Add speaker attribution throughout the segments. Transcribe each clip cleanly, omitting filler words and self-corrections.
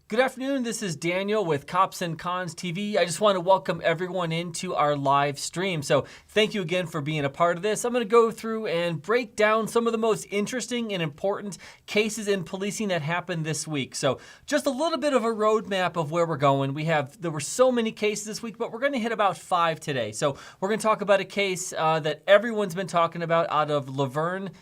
Speaker 1: Good afternoon, this is Daniel with Cops and Cons TV. I just want to welcome everyone into our live stream. So thank you again for being a part of this. I'm going to go through and break down some of the most interesting and important cases in policing that happened this week. So just a little bit of a roadmap of where we're going. There were so many cases this week, but we're going to hit about 5 today. So we're going to talk about a case that everyone's been talking about out of Vergne,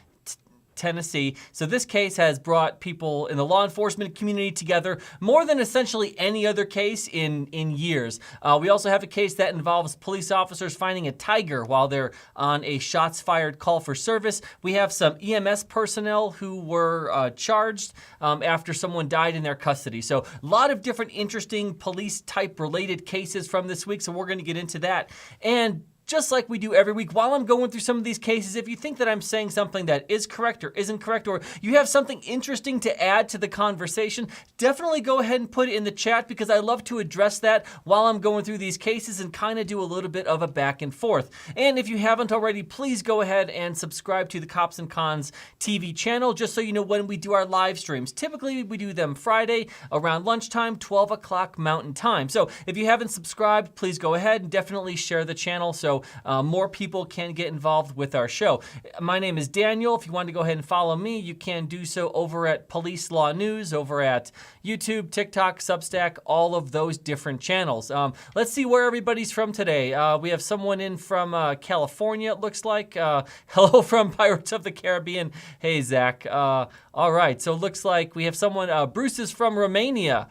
Speaker 1: Tennessee. So this case has brought people in the law enforcement community together more than essentially any other case in years. We also have a case that involves police officers finding a tiger while they're on a shots fired call for service. We have some EMS personnel who were charged after someone died in their custody. So a lot of different interesting police type related cases from this week. So we're going to get into that. And just like we do every week, while I'm going through some of these cases, if you think that I'm saying something that is correct or isn't correct, or you have something interesting to add to the conversation, definitely go ahead and put it in the chat because I love to address that while I'm going through these cases and kind of do a little bit of a back and forth. And if you haven't already, please go ahead and subscribe to the Cops and Cons TV channel just so you know when we do our live streams. Typically, we do them Friday around lunchtime, 12 o'clock Mountain Time. So if you haven't subscribed, please go ahead and definitely share the channel so more people can get involved with our show. My name is Daniel. If you want to go ahead and follow me, you can do so over at Police Law News, over at YouTube, TikTok, Substack, all of those different channels. Let's see where everybody's from today. We have someone in from California, it looks like. Hello from Pirates of the Caribbean. Hey, Zach. All right, so it looks like we have someone, Bruce is from Romania.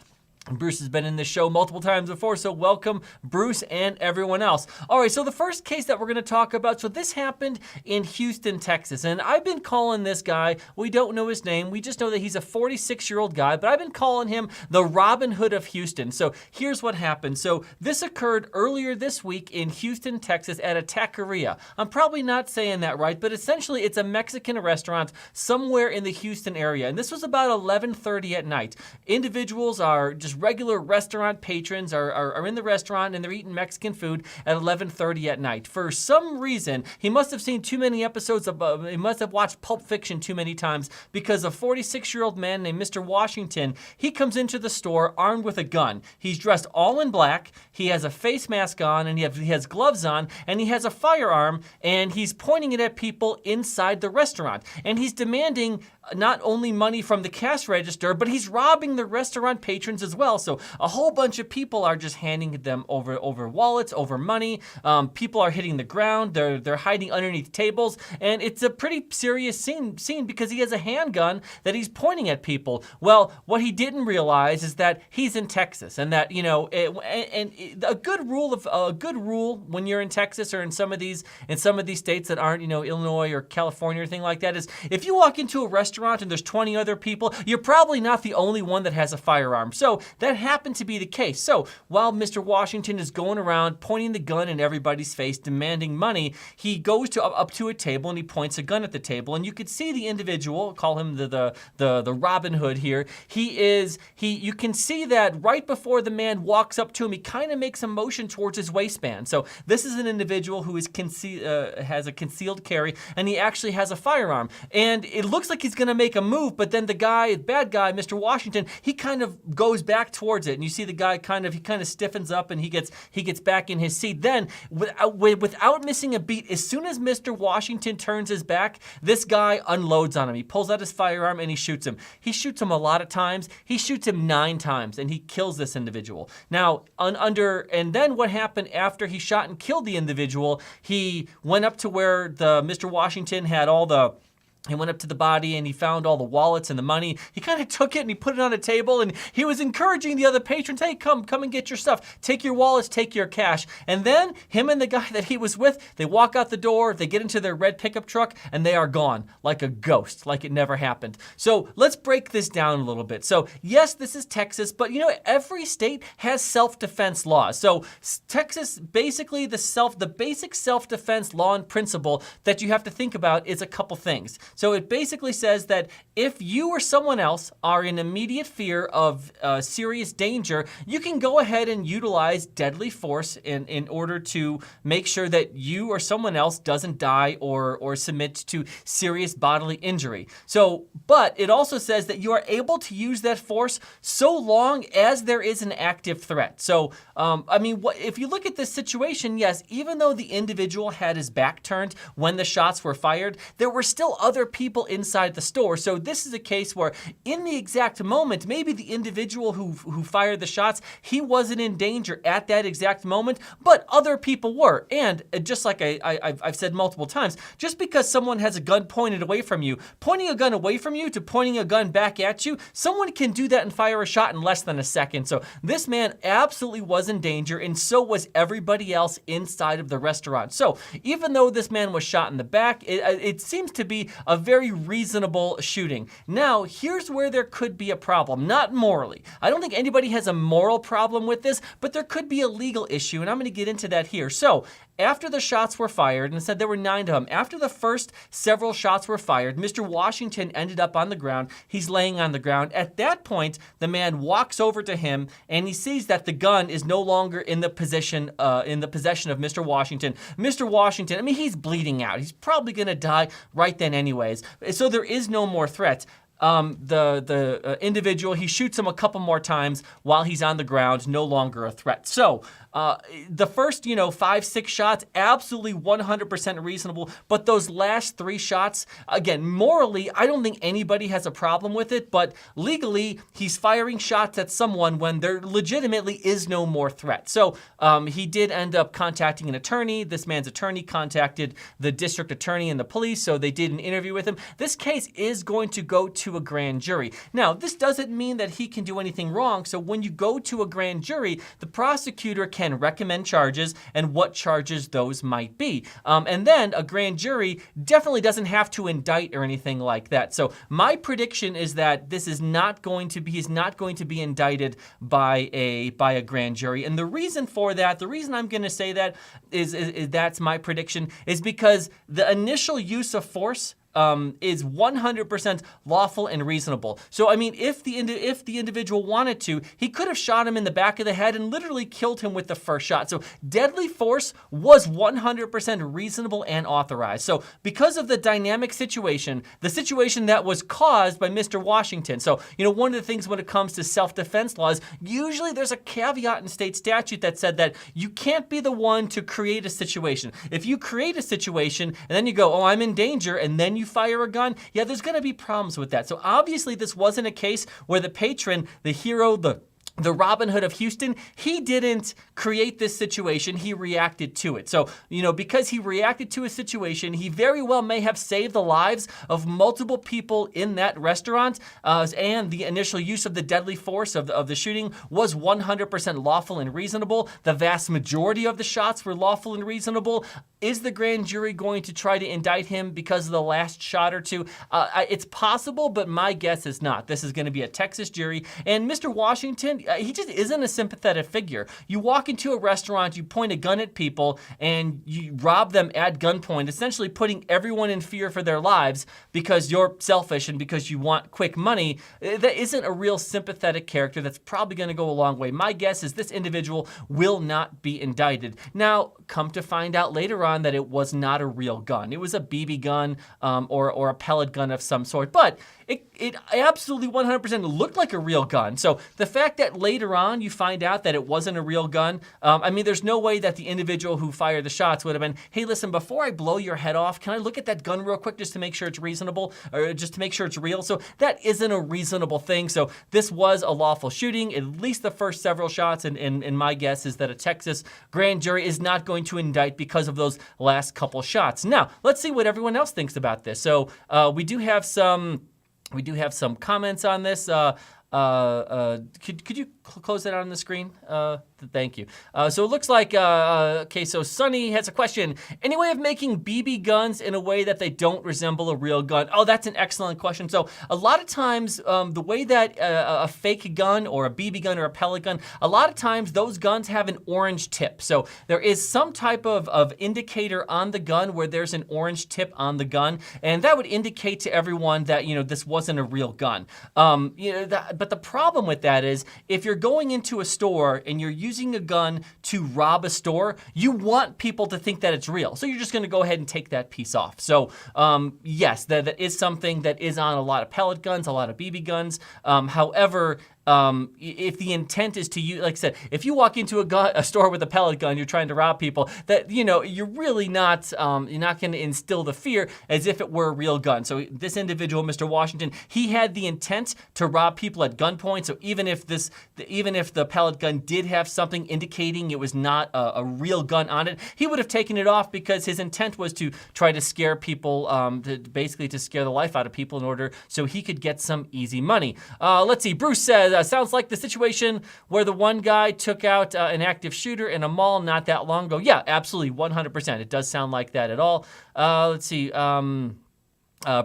Speaker 1: Bruce has been in this show multiple times before, so welcome, Bruce and everyone else. All right, so the first case that we're going to talk about, so this happened in Houston, Texas, and I've been calling this guy, we don't know his name, we just know that he's a 46-year-old guy, but I've been calling him the Robin Hood of Houston. So here's what happened. So this occurred earlier this week in Houston, Texas at a taqueria. I'm probably not saying that right, but essentially it's a Mexican restaurant somewhere in the Houston area, and this was about 11:30 at night. Individuals are just regular restaurant patrons are in the restaurant and they're eating Mexican food at 11:30 at night. For some reason, he must have seen too many episodes of, he must have watched Pulp Fiction too many times because a 46-year-old man named Mr. Washington, he comes into the store armed with a gun. He's dressed all in black, he has a face mask on, and he has gloves on, and he has a firearm, and he's pointing it at people inside the restaurant. And he's demanding not only money from the cash register, but he's robbing the restaurant patrons as well. So a whole bunch of people are just handing them over wallets, over money. People are hitting the ground. They're hiding underneath tables, and it's a pretty serious scene because he has a handgun that he's pointing at people. Well, what he didn't realize is that he's in Texas, and that a good rule when you're in Texas or in some of these states that aren't Illinois or California or anything like that is if you walk into a restaurant and there's 20 other people, you're probably not the only one that has a firearm. So that happened to be the case. So while Mr. Washington is going around pointing the gun in everybody's face, demanding money, he goes up to a table and he points a gun at the table. And you could see the individual, call him the Robin Hood here. You can see that right before the man walks up to him, he kind of makes a motion towards his waistband. So this is an individual who is has a concealed carry, and he actually has a firearm. And it looks like he's going to make a move, but then the bad guy, Mr. Washington, he kind of goes back towards it, and you see the guy kind of stiffens up, and he gets back in his seat. Then, without missing a beat, as soon as Mr. Washington turns his back, this guy unloads on him. He pulls out his firearm and he shoots him. He shoots him a lot of times. He shoots him 9 times, and he kills this individual. Now, and then what happened after he shot and killed the individual? He went up to where Mr. Washington had he went up to the body and he found all the wallets and the money. He kind of took it and he put it on a table, and he was encouraging the other patrons, hey, come and get your stuff. Take your wallets, take your cash. And then him and the guy that he was with, they walk out the door, they get into their red pickup truck, and they are gone like a ghost, like it never happened. So let's break this down a little bit. So yes, this is Texas, but every state has self-defense laws. So Texas, basically the basic self-defense law and principle that you have to think about is a couple things. So it basically says that if you or someone else are in immediate fear of serious danger, you can go ahead and utilize deadly force in order to make sure that you or someone else doesn't die or submit to serious bodily injury. So, but it also says that you are able to use that force so long as there is an active threat. So, I mean, if you look at this situation, yes, even though the individual had his back turned when the shots were fired, there were still other people inside the store. So this is a case where in the exact moment, maybe the individual who fired the shots, he wasn't in danger at that exact moment, but other people were. And just like I've said multiple times, just because someone has a gun pointed away from you, pointing a gun away from you to pointing a gun back at you, someone can do that and fire a shot in less than a second. So this man absolutely was in danger, and so was everybody else inside of the restaurant. So even though this man was shot in the back, it seems to be a very reasonable shooting. Now, here's where there could be a problem, not morally. I don't think anybody has a moral problem with this, but there could be a legal issue, and I'm going to get into that here. So, after the shots were fired, and it said there were 9 of them, after the first several shots were fired, Mr. Washington ended up on the ground. He's laying on the ground. At that point, the man walks over to him, and he sees that the gun is no longer in the possession of Mr. Washington. Mr. Washington, I mean, he's bleeding out. He's probably going to die right then anyways. So there is no more threat. The individual, he shoots him a couple more times while he's on the ground, no longer a threat. So the first, 5-6 shots, absolutely 100% reasonable. But those last 3 shots, again, morally, I don't think anybody has a problem with it. But legally, he's firing shots at someone when there legitimately is no more threat. So he did end up contacting an attorney. This man's attorney contacted the district attorney and the police. So they did an interview with him. This case is going to go to a grand jury. Now, this doesn't mean that he can do anything wrong. So when you go to a grand jury, the prosecutor can recommend charges and what charges those might be. And then a grand jury definitely doesn't have to indict or anything like that. So my prediction is that this is not going to be, he's not going to be indicted by a grand jury. And the reason for that, the reason I'm going to say that is that's my prediction, is because the initial use of force is 100% lawful and reasonable. So, I mean, if the individual wanted to, he could have shot him in the back of the head and literally killed him with the first shot. So, deadly force was 100% reasonable and authorized. So, because of the dynamic situation, the situation that was caused by Mr. Washington. So, one of the things when it comes to self-defense laws, usually there's a caveat in state statute that said that you can't be the one to create a situation. If you create a situation and then you go, oh, I'm in danger, and then you fire a gun, yeah, there's going to be problems with that. So obviously this wasn't a case where the patron, the hero, the Robin Hood of Houston, he didn't create this situation, he reacted to it. So, because he reacted to a situation, he very well may have saved the lives of multiple people in that restaurant, and the initial use of the deadly force of the shooting was 100% lawful and reasonable. The vast majority of the shots were lawful and reasonable. Is the grand jury going to try to indict him because of the last shot or two? It's possible, but my guess is not. This is going to be a Texas jury, and Mr. Washington, he just isn't a sympathetic figure. You walk into a restaurant, you point a gun at people, and you rob them at gunpoint, essentially putting everyone in fear for their lives because you're selfish and because you want quick money. That isn't a real sympathetic character. That's probably going to go a long way. My guess is this individual will not be indicted. Now, come to find out later on that it was not a real gun. It was a BB gun or a pellet gun of some sort, but it absolutely 100% looked like a real gun. So the fact that later on you find out that it wasn't a real gun, I mean, there's no way that the individual who fired the shots would have been, hey, listen, before I blow your head off, can I look at that gun real quick just to make sure it's reasonable or just to make sure it's real? So that isn't a reasonable thing. So this was a lawful shooting, at least the first several shots, and my guess is that a Texas grand jury is not going to indict because of those last couple shots. Now, let's see what everyone else thinks about this. So we do have some comments on this. Could you close that out on the screen? Thank you. So it looks like, okay, so Sonny has a question. Any way of making BB guns in a way that they don't resemble a real gun? Oh, that's an excellent question. So a lot of times, the way that a fake gun or a BB gun or a pellet gun, a lot of times those guns have an orange tip. So there is some type of indicator on the gun where there's an orange tip on the gun, and that would indicate to everyone that, this wasn't a real gun. But the problem with that is if you're going into a store and you're using a gun to rob a store, you want people to think that it's real. So you're just gonna go ahead and take that piece off. So yes, that is something that is on a lot of pellet guns, a lot of BB guns. However, if the intent is to use, like I said, if you walk into a store with a pellet gun, you're trying to rob people, that, you're really not, you're not going to instill the fear as if it were a real gun. So this individual, Mr. Washington, he had the intent to rob people at gunpoint. So even if the pellet gun did have something indicating it was not a real gun on it, he would have taken it off because his intent was to try to scare people, basically to scare the life out of people in order so he could get some easy money. Let's see, Bruce says, sounds like the situation where the one guy took out an active shooter in a mall not that long ago. Yeah, absolutely, 100%. It does sound like that at all. Let's see.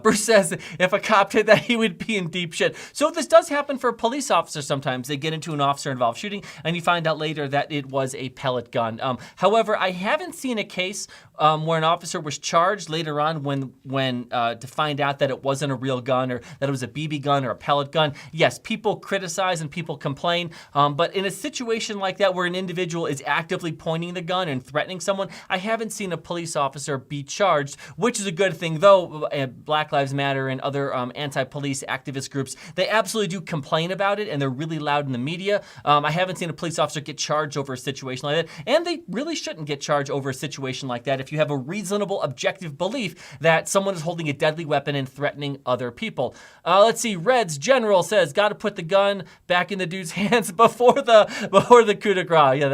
Speaker 1: Bruce says if a cop did that, he would be in deep shit. So this does happen for police officers sometimes. They get into an officer-involved shooting, and you find out later that it was a pellet gun. However, I haven't seen a case where an officer was charged later on when to find out that it wasn't a real gun or that it was a BB gun or a pellet gun. Yes, people criticize and people complain, but in a situation like that where an individual is actively pointing the gun and threatening someone, I haven't seen a police officer be charged, which is a good thing, though. Black Lives Matter and other anti-police activist groups, they absolutely do complain about it, and they're really loud in the media. I haven't seen a police officer get charged over a situation like that, and they really shouldn't get charged over a situation like that if you have a reasonable, objective belief that someone is holding a deadly weapon and threatening other people. Let's see, Reds General says, got to put the gun back in the dude's hands before the coup de grace. Yeah,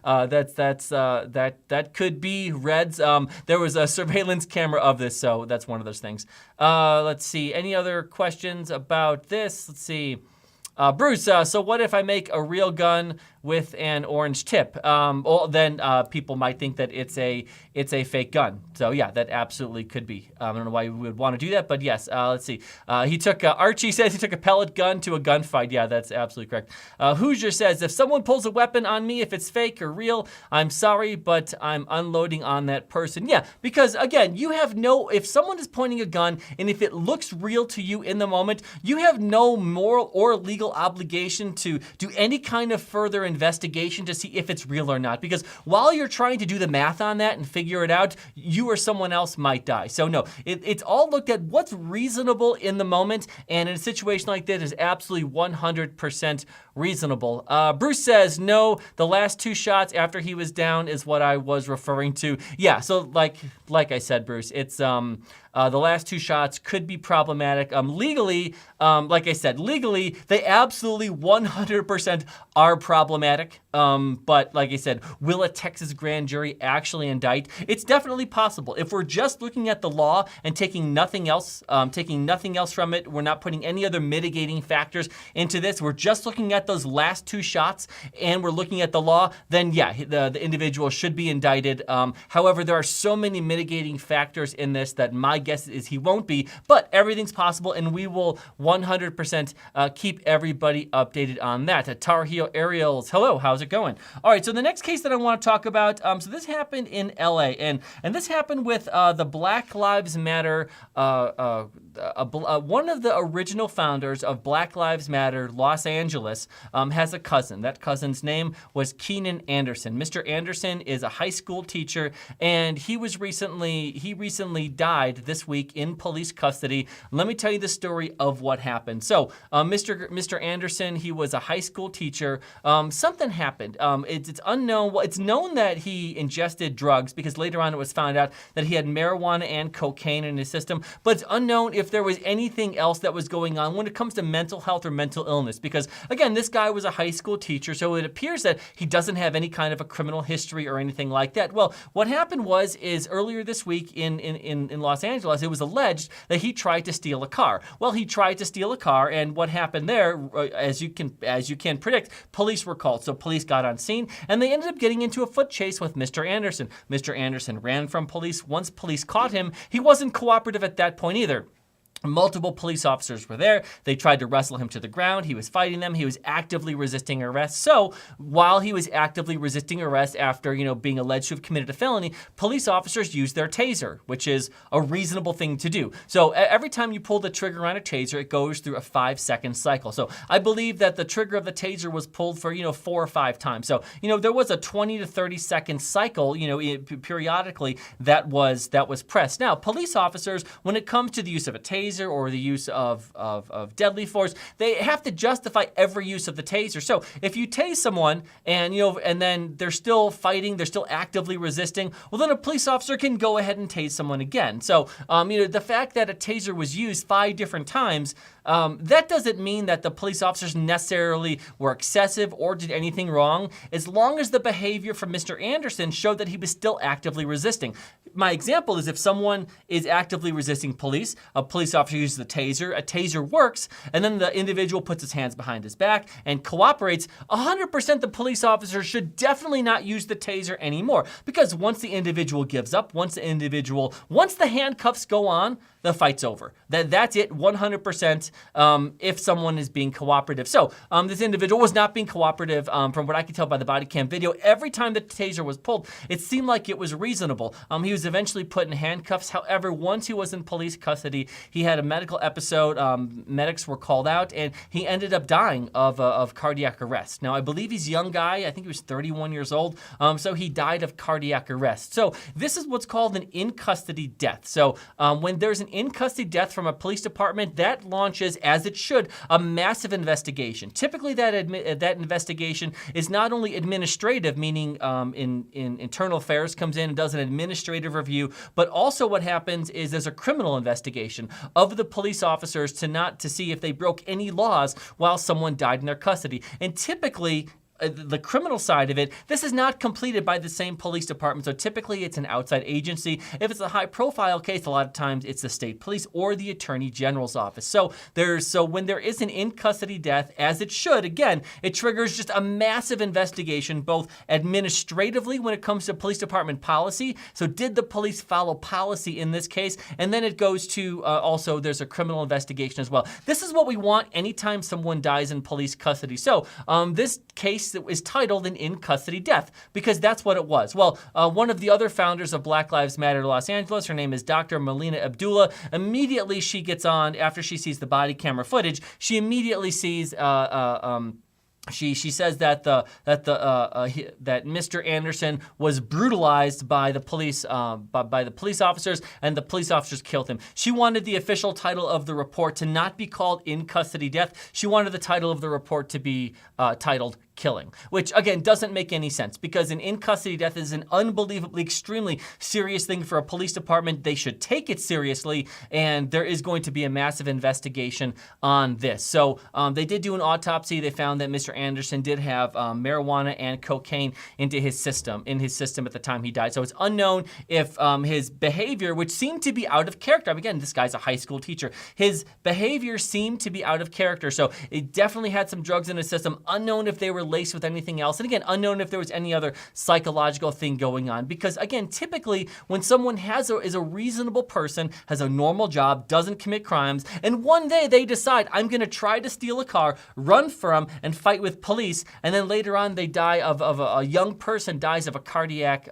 Speaker 1: that could be Reds. There was a surveillance camera of this, so that's one of those things. Let's see, any other questions about this? Let's see. Bruce, so what if I make a real gun with an orange tip? Well, then people might think that it's a fake gun. So yeah, that absolutely could be. I don't know why we would want to do that, but yes. Let's see. Archie says he took a pellet gun to a gunfight. Yeah, that's absolutely correct. Hoosier says, if someone pulls a weapon on me, if it's fake or real, I'm sorry, but I'm unloading on that person. Yeah, because again, if someone is pointing a gun and if it looks real to you in the moment, you have no moral or legal obligation to do any kind of further investigation to see if it's real or not. Because while you're trying to do the math on that and figure it out, you or someone else might die. So no, it's all looked at what's reasonable in the moment, and in a situation like this is absolutely 100% reasonable. Bruce says, no, the last two shots after he was down is what I was referring to. Yeah, so like I said, Bruce, it's the last two shots could be problematic. Legally, like I said, legally, they absolutely 100% are problematic. But like I said, will a Texas grand jury actually indict? It's definitely possible. If we're just looking at the law and taking nothing else from it, we're not putting any other mitigating factors into this, we're just looking at those last two shots and we're looking at the law, then yeah, the individual should be indicted. However, there are so many mitigating factors in this that my guess is he won't be, but everything's possible, and we will 100% keep everybody updated on that. Tar Heel Ariels, hello, how's it going? All right, so the next case that I want to talk about, so this happened in LA, and this happened with the Black Lives Matter, one of the original founders of Black Lives Matter Los Angeles has a cousin. That cousin's name was Keenan Anderson. Mr. Anderson is a high school teacher, and he recently died this week in police custody. Let me tell you the story of what happened. So Mr. Anderson, he was a high school teacher. Something happened. It's unknown. Well, it's known that he ingested drugs because later on it was found out that he had marijuana and cocaine in his system, but it's unknown if if there was anything else that was going on when it comes to mental health or mental illness. Because again, this guy was a high school teacher, so it appears that he doesn't have any kind of a criminal history or anything like that. Well, what happened is earlier this week in Los Angeles, it was alleged that he tried to steal a car. Well, he tried to steal a car, and what happened there, as you can predict, police were called. So police got on scene, and they ended up getting into a foot chase with Mr. Anderson. Mr. Anderson ran from police. Once police caught him, he wasn't cooperative at that point either. Multiple police officers were there. They tried to wrestle him to the ground. He was fighting them. He was actively resisting arrest. So while he was actively resisting arrest after, being alleged to have committed a felony, police officers used their taser, which is a reasonable thing to do. So every time you pull the trigger on a taser, it goes through a 5-second cycle. So I believe that the trigger of the taser was pulled for, 4 or 5 times. So, there was a 20 to 30 second cycle, periodically that was pressed. Now, police officers, when it comes to the use of a taser, or the use of deadly force, they have to justify every use of the taser. So if you tase someone and then they're still fighting, they're still actively resisting, well, then a police officer can go ahead and tase someone again. So the fact that a taser was used 5 different times, that doesn't mean that the police officers necessarily were excessive or did anything wrong, as long as the behavior from Mr. Anderson showed that he was still actively resisting. My example is if someone is actively resisting police, a police officer uses a taser works, and then the individual puts his hands behind his back and cooperates, 100% the police officer should definitely not use the taser anymore, because once the individual gives up, once the handcuffs go on, the fight's over. That's it, 100%, if someone is being cooperative. So this individual was not being cooperative from what I could tell by the body cam video. Every time the taser was pulled, it seemed like it was reasonable. He was eventually put in handcuffs. However, once he was in police custody, he had a medical episode. Medics were called out, and he ended up dying of cardiac arrest. Now, I believe he's a young guy. I think he was 31 years old. So he died of cardiac arrest. So this is what's called an in-custody death. So when there's an in-custody death from a police department, that launches, as it should, a massive investigation. Typically, that investigation is not only administrative, meaning in internal affairs comes in and does an administrative review, but also what happens is there's a criminal investigation of the police officers to see if they broke any laws while someone died in their custody. And typically, the criminal side of it, this is not completed by the same police department. So typically it's an outside agency. If it's a high profile case, a lot of times it's the state police or the attorney general's office. So when there is an in custody death, as it should, again, it triggers just a massive investigation, both administratively when it comes to police department policy. So did the police follow policy in this case? And then it goes to also there's a criminal investigation as well. This is what we want anytime someone dies in police custody. So this case that is titled an in-custody death, because that's what it was. Well, one of the other founders of Black Lives Matter Los Angeles, her name is Dr. Melina Abdullah. Immediately she gets on, after she sees the body camera footage, she immediately sees She says that that Mr. Anderson was brutalized by the police by the police officers, and the police officers killed him. She wanted the official title of the report to not be called in custody death. She wanted the title of the report to be titled killing, which again doesn't make any sense, because an in-custody death is an unbelievably extremely serious thing for a police department. They should take it seriously, and there is going to be a massive investigation on this. So they did do an autopsy. They found that Mr. Anderson did have marijuana and cocaine in his system at the time he died. So it's unknown if his behavior, which seemed to be out of character, again, this guy's a high school teacher, his behavior seemed to be out of character. So it definitely had some drugs in his system. Unknown if they were laced with anything else. And again, unknown if there was any other psychological thing going on. Because again, typically when someone is a reasonable person, has a normal job, doesn't commit crimes, and one day they decide, I'm going to try to steal a car, run from and fight with police, and then later on they die of a young person dies of a cardiac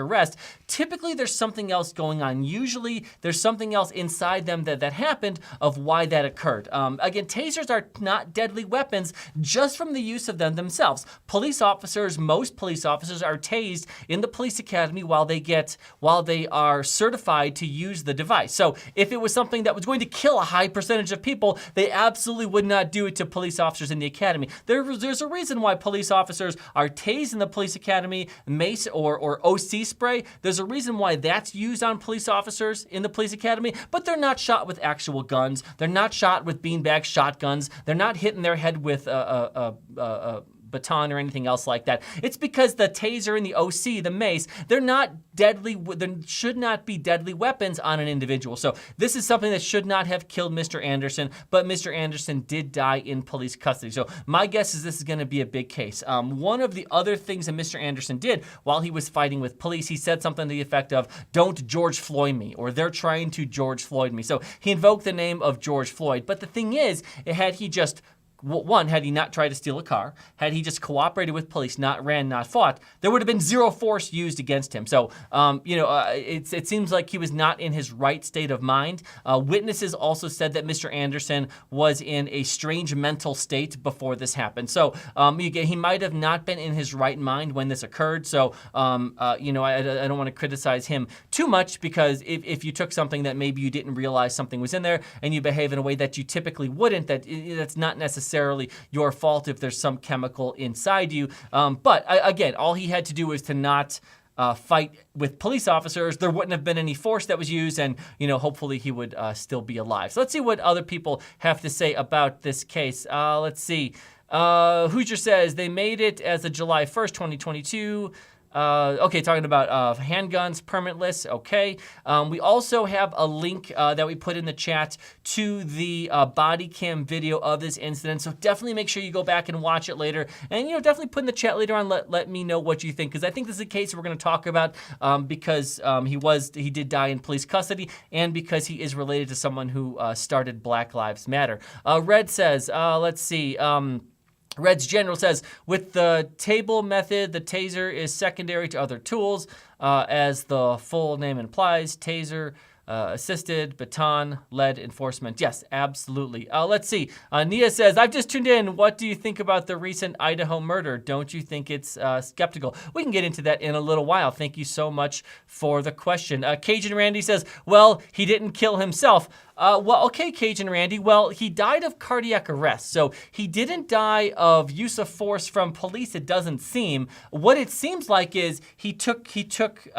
Speaker 1: arrest, typically there's something else going on. Usually there's something else inside them that happened of why that occurred. Again, tasers are not deadly weapons just from the use of them themselves. Most police officers are tased in the police academy while they are certified to use the device. So if it was something that was going to kill a high percentage of people, they absolutely would not do it to police officers in the academy. There's a reason why police officers are tased in the police academy, mace or OC spray. There's a reason why that's used on police officers in the police academy, but they're not shot with actual guns. They're not shot with beanbag shotguns. They're not hitting their head with a baton or anything else like that. It's because the taser and the OC, the mace, they're not deadly. There should not be deadly weapons on an individual. So this is something that should not have killed Mr. Anderson, but Mr. Anderson did die in police custody. So my guess is this is going to be a big case. One of the other things that Mr. Anderson did while he was fighting with police, he said something to the effect of, "Don't George Floyd me," or "They're trying to George Floyd me." So he invoked the name of George Floyd. But the thing is, had he not tried to steal a car, had he just cooperated with police, not ran, not fought, there would have been zero force used against him. So, it seems like he was not in his right state of mind. Witnesses also said that Mr. Anderson was in a strange mental state before this happened. So, he might have not been in his right mind when this occurred. So, I don't want to criticize him too much, because if you took something that maybe you didn't realize something was in there and you behave in a way that you typically wouldn't, that's not necessarily your fault if there's some chemical inside you. But again, all he had to do was to not fight with police officers. There wouldn't have been any force that was used, and hopefully he would still be alive. So let's see what other people have to say about this case. Let's see. Hoosier says they made it as of July 1st, 2022. Okay, talking about handguns, permitless. Okay. We also have a link that we put in the chat to the body cam video of this incident. So definitely make sure you go back and watch it later. And, definitely put in the chat later on, let me know what you think, because I think this is a case we're going to talk about because he did die in police custody, and because he is related to someone who started Black Lives Matter. Red says, let's see. Red's General says, with the table method, the taser is secondary to other tools, as the full name implies. Taser, assisted, baton, lead enforcement. Yes, absolutely. Let's see. Nia says, I've just tuned in. What do you think about the recent Idaho murder? Don't you think it's skeptical? We can get into that in a little while. Thank you so much for the question. Cajun Randy says, well, he didn't kill himself. Okay, Cajun Randy. Well, he died of cardiac arrest, so he didn't die of use of force from police, it doesn't seem. What it seems like is he took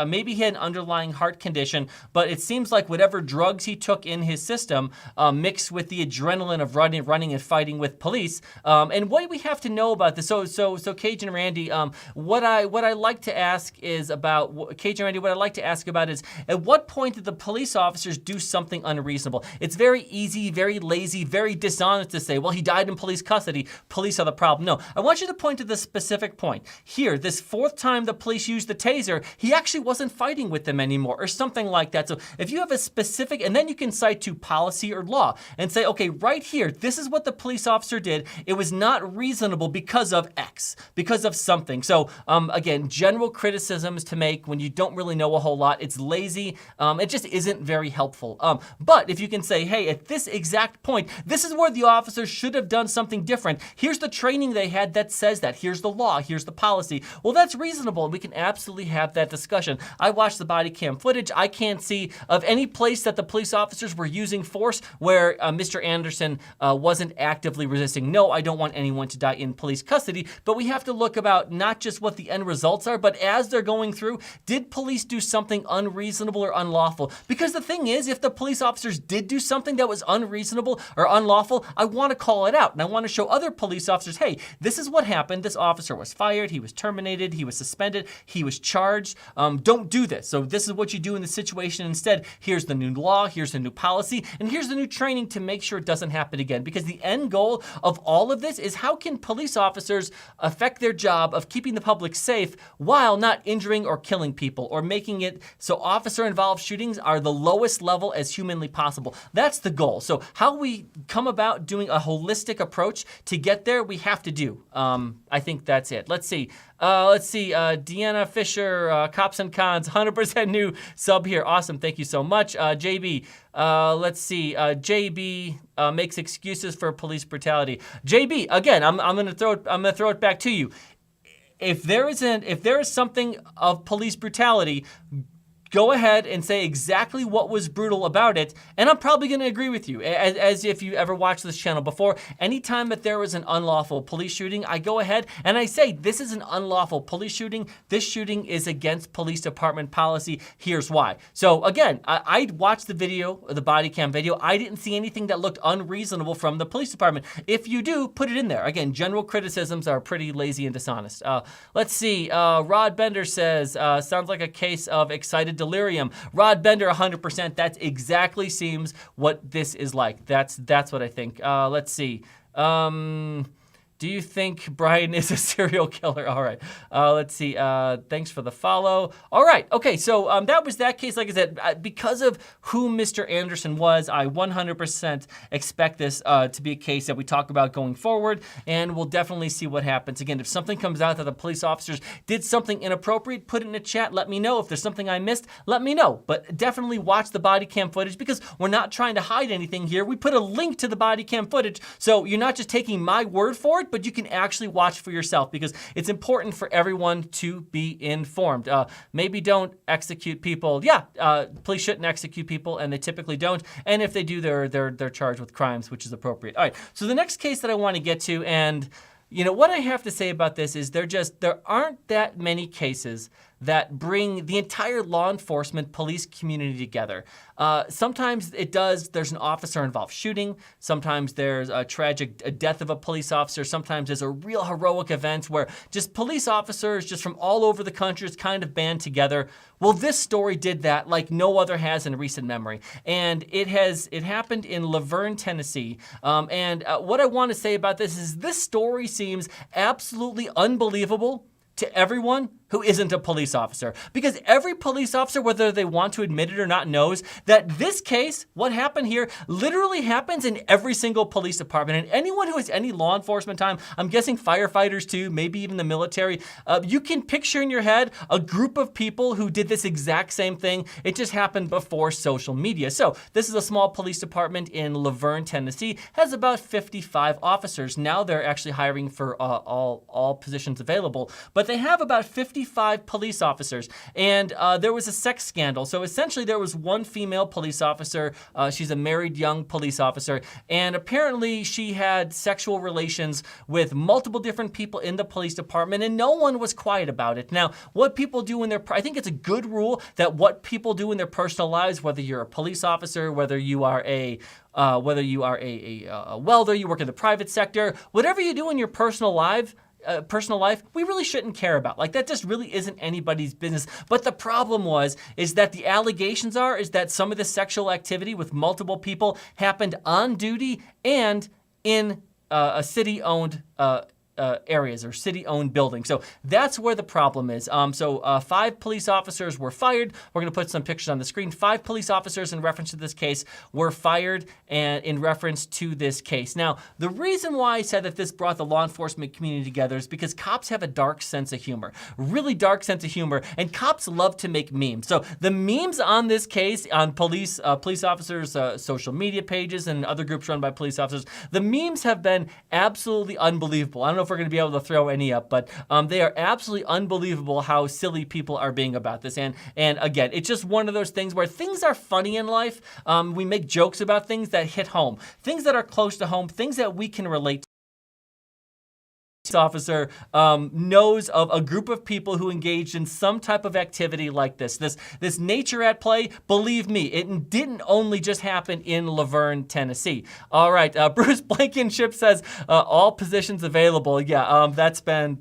Speaker 1: maybe he had an underlying heart condition, but it seems like whatever drugs he took in his system mixed with the adrenaline of running and fighting with police. And what we have to know about this, so Cajun Randy, what I like to ask is about, Cajun Randy, what I'd like to ask about is, at what point did the police officers do something unreasonable? It's very easy, very lazy, very dishonest to say, well, he died in police custody. Police are the problem. No, I want you to point to the specific point. Here, this fourth time the police used the taser, he actually wasn't fighting with them anymore, or something like that. So if you have a specific, and then you can cite to policy or law and say, okay, right here, this is what the police officer did. It was not reasonable because of X, because of something. So again, general criticisms to make when you don't really know a whole lot. It's lazy. It just isn't very helpful. But if you can say, hey, at this exact point, this is where the officers should have done something different. Here's the training they had that says that. Here's the law. Here's the policy. Well, that's reasonable. We can absolutely have that discussion. I watched the body cam footage. I can't see of any place that the police officers were using force where Mr. Anderson wasn't actively resisting. No, I don't want anyone to die in police custody, but we have to look about not just what the end results are, but as they're going through, did police do something unreasonable or unlawful? Because the thing is, if the police officers did do something that was unreasonable or unlawful, I want to call it out, and I want to show other police officers, hey, this is what happened. This officer was fired, he was terminated, he was suspended, he was charged. Don't do this. So this is what you do in the situation instead. Here's the new law, here's the new policy, and here's the new training to make sure it doesn't happen again. Because the end goal of all of this is, how can police officers affect their job of keeping the public safe while not injuring or killing people, or making it so officer-involved shootings are the lowest level as humanly possible. That's the goal. So how we come about doing a holistic approach to get there, we have to do. I think that's it. Let's see. Let's see, Deanna Fisher, Cops and Cons, 100% new sub here. Awesome, thank you so much. JB, let's see, JB makes excuses for police brutality. JB, again, I'm gonna throw it back to you. If there is something of police brutality, go ahead and say exactly what was brutal about it, and I'm probably going to agree with you. As if you ever watched this channel before, anytime that there was an unlawful police shooting, I go ahead and I say, this is an unlawful police shooting. This shooting is against police department policy. Here's why. So again, I watched the video, the body cam video. I didn't see anything that looked unreasonable from the police department. If you do, put it in there. Again, general criticisms are pretty lazy and dishonest. Let's see. Rod Bender says, sounds like a case of excited delirium. Rod Bender, 100%. That exactly seems what this is like. That's what I think. Let's see. Do you think Brian is a serial killer? All right. Let's see. Thanks for the follow. All right. Okay. So that was that case. Like I said, because of who Mr. Anderson was, I 100% expect this to be a case that we talk about going forward, and we'll definitely see what happens. Again, if something comes out that the police officers did something inappropriate, put it in the chat. Let me know. If there's something I missed, let me know. But definitely watch the body cam footage, because we're not trying to hide anything here. We put a link to the body cam footage, so you're not just taking my word for it, but you can actually watch for yourself, because it's important for everyone to be informed. Maybe don't execute people. Yeah, police shouldn't execute people, and they typically don't. And if they do, they're charged with crimes, which is appropriate. All right. So the next case that I want to get to, and you know what I have to say about this is there aren't that many cases that bring the entire law enforcement police community together. Sometimes it does, there's an officer involved shooting. Sometimes there's a tragic death of a police officer. Sometimes there's a real heroic event where just police officers just from all over the country is kind of band together. Well, this story did that like no other has in recent memory. And it happened in Laverne, Tennessee. And what I want to say about this is this story seems absolutely unbelievable to everyone who isn't a police officer. Because every police officer, whether they want to admit it or not, knows that this case, what happened here, literally happens in every single police department. And anyone who has any law enforcement time, I'm guessing firefighters too, maybe even the military, you can picture in your head a group of people who did this exact same thing. It just happened before social media. So this is a small police department in Laverne, Tennessee, has about 55 officers. Now they're actually hiring for all positions available, but they have about 55 police officers, and there was a sex scandal. So essentially there was one female police officer, she's a married young police officer, and apparently she had sexual relations with multiple different people in the police department, and no one was quiet about it. Now, what people do in their, I think it's a good rule that what people do in their personal lives, whether you're a police officer, whether you are a welder, you work in the private sector, whatever you do in your personal life, we really shouldn't care about. Like, that just really isn't anybody's business. But the problem is that the allegations is that some of the sexual activity with multiple people happened on duty and in a city-owned areas or city-owned buildings. So that's where the problem is. 5 police officers were fired. We're going to put some pictures on the screen. 5 police officers in reference to this case were fired and in reference to this case. Now, the reason why I said that this brought the law enforcement community together is because cops have a dark sense of humor, really dark sense of humor, and cops love to make memes. So the memes on this case, on police officers, social media pages, and other groups run by police officers, the memes have been absolutely unbelievable. I don't know if we're going to be able to throw any up, but they are absolutely unbelievable how silly people are being about this. And again, it's just one of those things where things are funny in life. We make jokes about things that hit home, things that are close to home, things that we can relate to. Officer knows of a group of people who engaged in some type of activity like this nature at play. Believe me, it didn't only just happen in Laverne, Tennessee. All right, Bruce Blankenship says all positions available. Yeah, that's been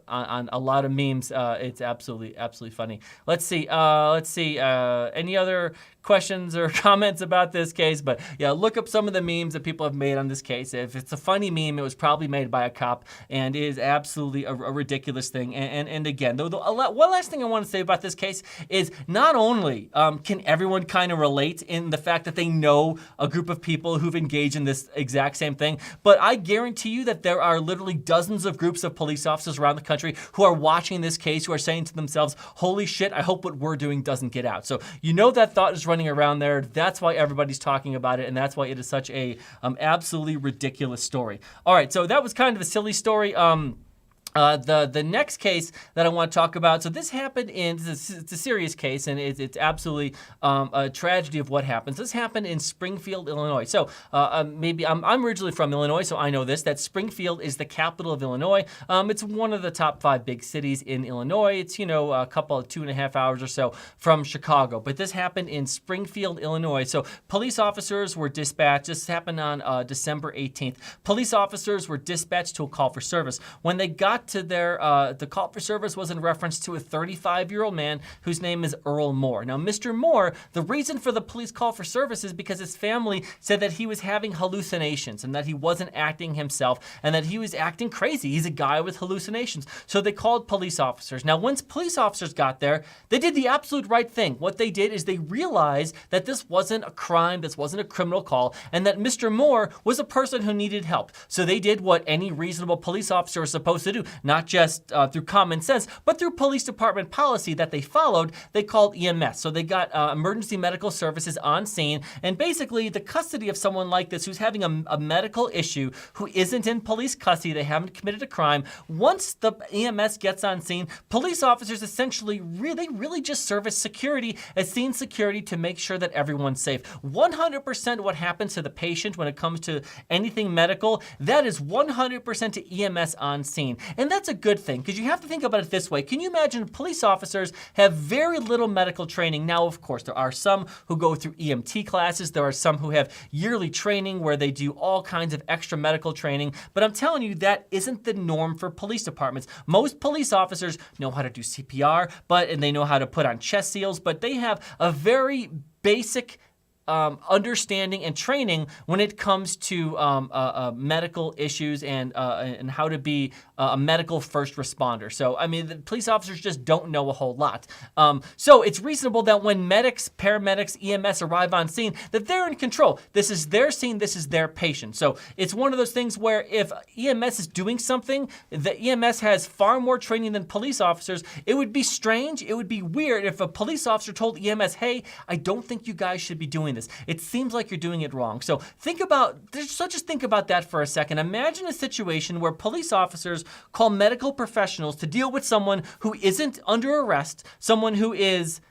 Speaker 1: on a lot of memes. It's absolutely funny. Let's see. Any other questions or comments about this case? But yeah, look up some of the memes that people have made on this case. If it's a funny meme, it was probably made by a cop, and it is absolutely a ridiculous thing. And again, one last thing I want to say about this case is not only can everyone kind of relate in the fact that they know a group of people who've engaged in this exact same thing, but I guarantee you that there are literally dozens of groups of police officers around the country who are watching this case, who are saying to themselves, holy shit, I hope what we're doing doesn't get out. So you know that thought is running around there. That's why everybody's talking about it, and that's why it is such a absolutely ridiculous story. All right, so that was kind of a silly story. The next case that I want to talk about, so this happened it's a serious case, and it's absolutely a tragedy of what happens. This happened in Springfield, Illinois. So maybe I'm originally from Illinois, so I know this, that Springfield is the capital of Illinois. It's one of the top 5 big cities in Illinois. It's, a couple of 2.5 hours or so from Chicago. But this happened in Springfield, Illinois. So police officers were dispatched. This happened on December 18th. Police officers were dispatched to a call for service. When they got to the call for service was in reference to a 35-year-old man whose name is Earl Moore. Now, Mr. Moore, the reason for the police call for service is because his family said that he was having hallucinations and that he wasn't acting himself and that he was acting crazy. He's a guy with hallucinations. So they called police officers. Now, once police officers got there, they did the absolute right thing. What they did is they realized that this wasn't a crime, this wasn't a criminal call, and that Mr. Moore was a person who needed help. So they did what any reasonable police officer is supposed to do. Not just through common sense, but through police department policy that they followed. They called EMS. So they got emergency medical services on scene, and basically the custody of someone like this who's having a medical issue, who isn't in police custody, they haven't committed a crime. Once the EMS gets on scene, police officers essentially really just serve as security, as scene security, to make sure that everyone's safe. 100% what happens to the patient when it comes to anything medical, that is 100% to EMS on scene. And that's a good thing, because you have to think about it this way. Can you imagine police officers have very little medical training? Now, of course, there are some who go through EMT classes. There are some who have yearly training where they do all kinds of extra medical training. But I'm telling you, that isn't the norm for police departments. Most police officers know how to do CPR, and they know how to put on chest seals, but they have a very basic understanding and training when it comes to medical issues and how to be a medical first responder. So, I mean, the police officers just don't know a whole lot. So it's reasonable that when medics, paramedics, EMS arrive on scene, that they're in control. This is their scene, this is their patient. So it's one of those things where if EMS is doing something, the EMS has far more training than police officers. It would be strange, it would be weird if a police officer told EMS, hey, I don't think you guys should be doing this. It seems like you're doing it wrong. So just think about that for a second. Imagine a situation where police officers call medical professionals to deal with someone who isn't under arrest, someone who is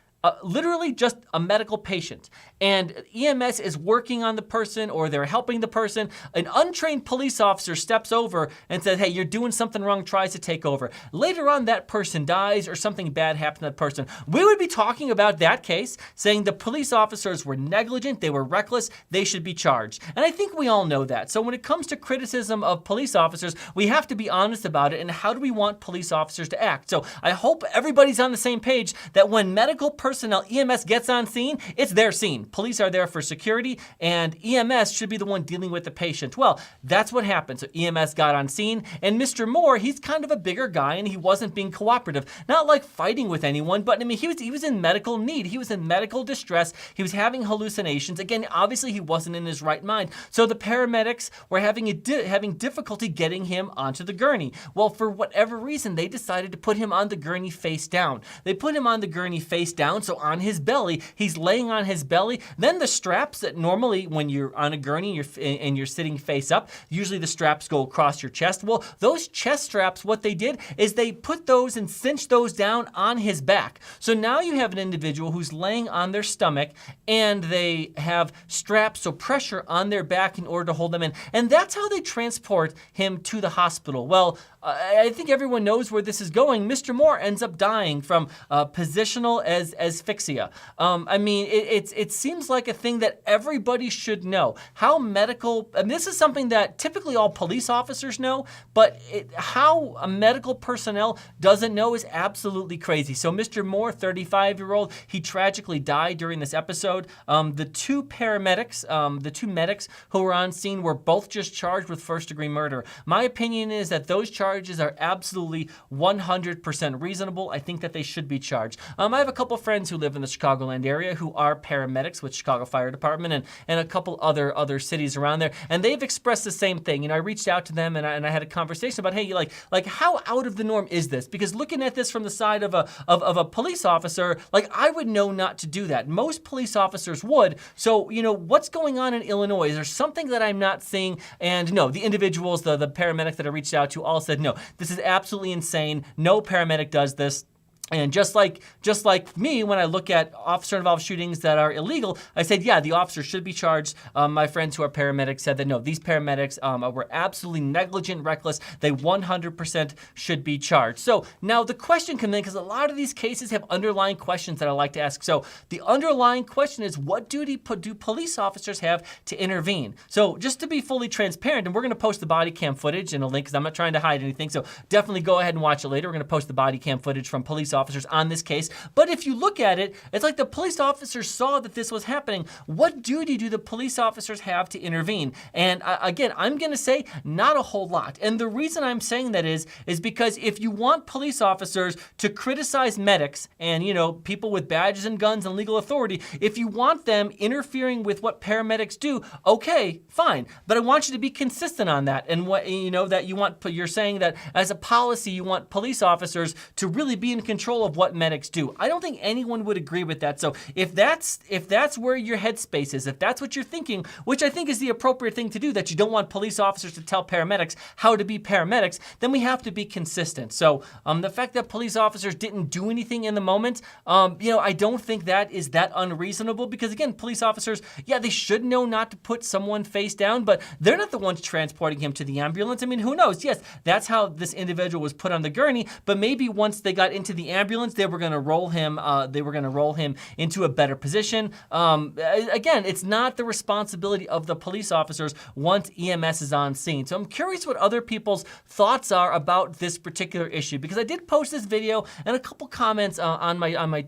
Speaker 1: literally just a medical patient, and EMS is working on the person or they're helping the person. An untrained police officer steps over and says, hey, you're doing something wrong, tries to take over. Later on, that person dies or something bad happened to that person. We would be talking about that case, saying the police officers were negligent, they were reckless, they should be charged. And I think we all know that. So when it comes to criticism of police officers, we have to be honest about it, and how do we want police officers to act? So I hope everybody's on the same page that when medical personnel, EMS, gets on scene, it's their scene. Police are there for security, and EMS should be the one dealing with the patient. Well, that's what happened. So EMS got on scene, and Mr. Moore, he's kind of a bigger guy, and he wasn't being cooperative. Not like fighting with anyone, but I mean, he was in medical need. He was in medical distress. He was having hallucinations. Again, obviously, he wasn't in his right mind. So the paramedics were having difficulty getting him onto the gurney. Well, for whatever reason, they decided to put him on the gurney face down. They put him on the gurney face down, so on his belly, he's laying on his belly. Then the straps that normally when you're on a gurney and you're sitting face up, usually the straps go across your chest. Well, those chest straps, what they did is they put those and cinched those down on his back. So now you have an individual who's laying on their stomach, and they have straps, so pressure on their back in order to hold them in. And that's how they transport him to the hospital. Well, I think everyone knows where this is going. Mr. Moore ends up dying from positional asphyxia. I mean, it seems like a thing that everybody should know. How medical, and this is something that typically all police officers know, but how a medical personnel doesn't know is absolutely crazy. So Mr. Moore, 35-year-old, he tragically died during this episode. The two paramedics, the two medics who were on scene were both just charged with first-degree murder. My opinion is that those charges are absolutely 100% reasonable. I think that they should be charged. I have a couple friends who live in the Chicagoland area who are paramedics with Chicago Fire Department and a couple other cities around there, and they've expressed the same thing. You know, I reached out to them and I had a conversation about, hey, like how out of the norm is this? Because looking at this from the side of a police officer, like I would know not to do that. Most police officers would. So, you know, what's going on in Illinois? Is there something that I'm not seeing? And no, the individuals, the paramedics that I reached out to all said, no, this is absolutely insane. No paramedic does this. And just like me, when I look at officer-involved shootings that are illegal, I said, yeah, the officer should be charged. My friends who are paramedics said that no, these paramedics were absolutely negligent, reckless. They 100% should be charged. So now the question comes in, because a lot of these cases have underlying questions that I like to ask. So the underlying question is, what duty do police officers have to intervene? So just to be fully transparent, and we're going to post the body cam footage in a link, because I'm not trying to hide anything. So definitely go ahead and watch it later. We're going to post the body cam footage from police officers on this case. But if you look at it, it's like the police officers saw that this was happening. What duty do the police officers have to intervene? And again, I'm going to say not a whole lot. And the reason I'm saying that is because if you want police officers to criticize medics and, you know, people with badges and guns and legal authority, if you want them interfering with what paramedics do, okay, fine. But I want you to be consistent on that. And what, you know, that you're saying that as a policy, you want police officers to really be in control of what medics do. I don't think anyone would agree with that. So if that's where your headspace is, if that's what you're thinking, which I think is the appropriate thing to do, that you don't want police officers to tell paramedics how to be paramedics, then we have to be consistent. So the fact that police officers didn't do anything in the moment, you know, I don't think that is that unreasonable, because again, police officers, yeah, they should know not to put someone face down, but they're not the ones transporting him to the ambulance. I mean, who knows? Yes, that's how this individual was put on the gurney, but maybe once they got into the ambulance, they were going to roll him. They were going to roll him into a better position. Again, it's not the responsibility of the police officers once EMS is on scene. So I'm curious what other people's thoughts are about this particular issue, because I did post this video and a couple comments on my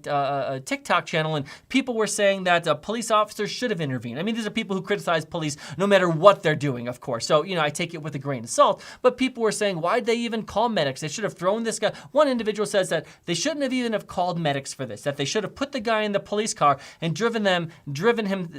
Speaker 1: TikTok channel, and people were saying that police officers should have intervened. I mean, these are people who criticize police no matter what they're doing, of course. So, you know, I take it with a grain of salt. But people were saying, why'd they even call medics? They should have thrown this guy. One individual says that they shouldn't have even have called medics for this, that they should have put the guy in the police car and driven him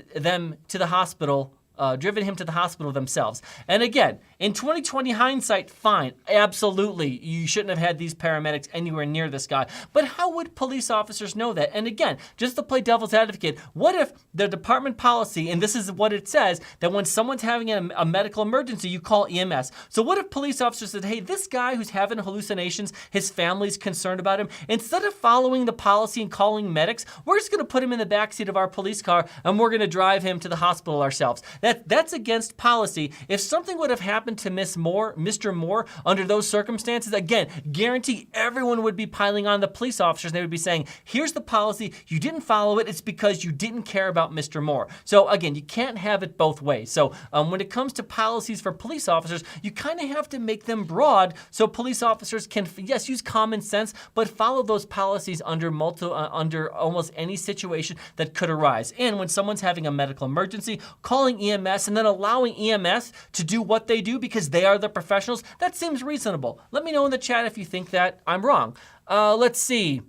Speaker 1: to the hospital. Driven him to the hospital themselves. And again, in 2020 hindsight, fine, absolutely, you shouldn't have had these paramedics anywhere near this guy. But how would police officers know that? And again, just to play devil's advocate, what if the department policy, and this is what it says, that when someone's having a medical emergency, you call EMS. So what if police officers said, hey, this guy who's having hallucinations, his family's concerned about him, instead of following the policy and calling medics, we're just gonna put him in the backseat of our police car and we're gonna drive him to the hospital ourselves. That's against policy. If something would have happened to Mr. Moore under those circumstances, again, guarantee everyone would be piling on the police officers. They would be saying, here's the policy, you didn't follow it, it's because you didn't care about Mr. Moore. So again, you can't have it both ways. So when it comes to policies for police officers, you kind of have to make them broad so police officers can, yes, use common sense, but follow those policies under almost any situation that could arise. And when someone's having a medical emergency, calling EMS and then allowing EMS to do what they do because they are the professionals, that seems reasonable. Let me know in the chat if you think that I'm wrong. Let's see.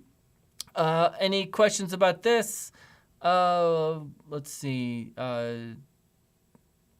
Speaker 1: Any questions about this? Let's see.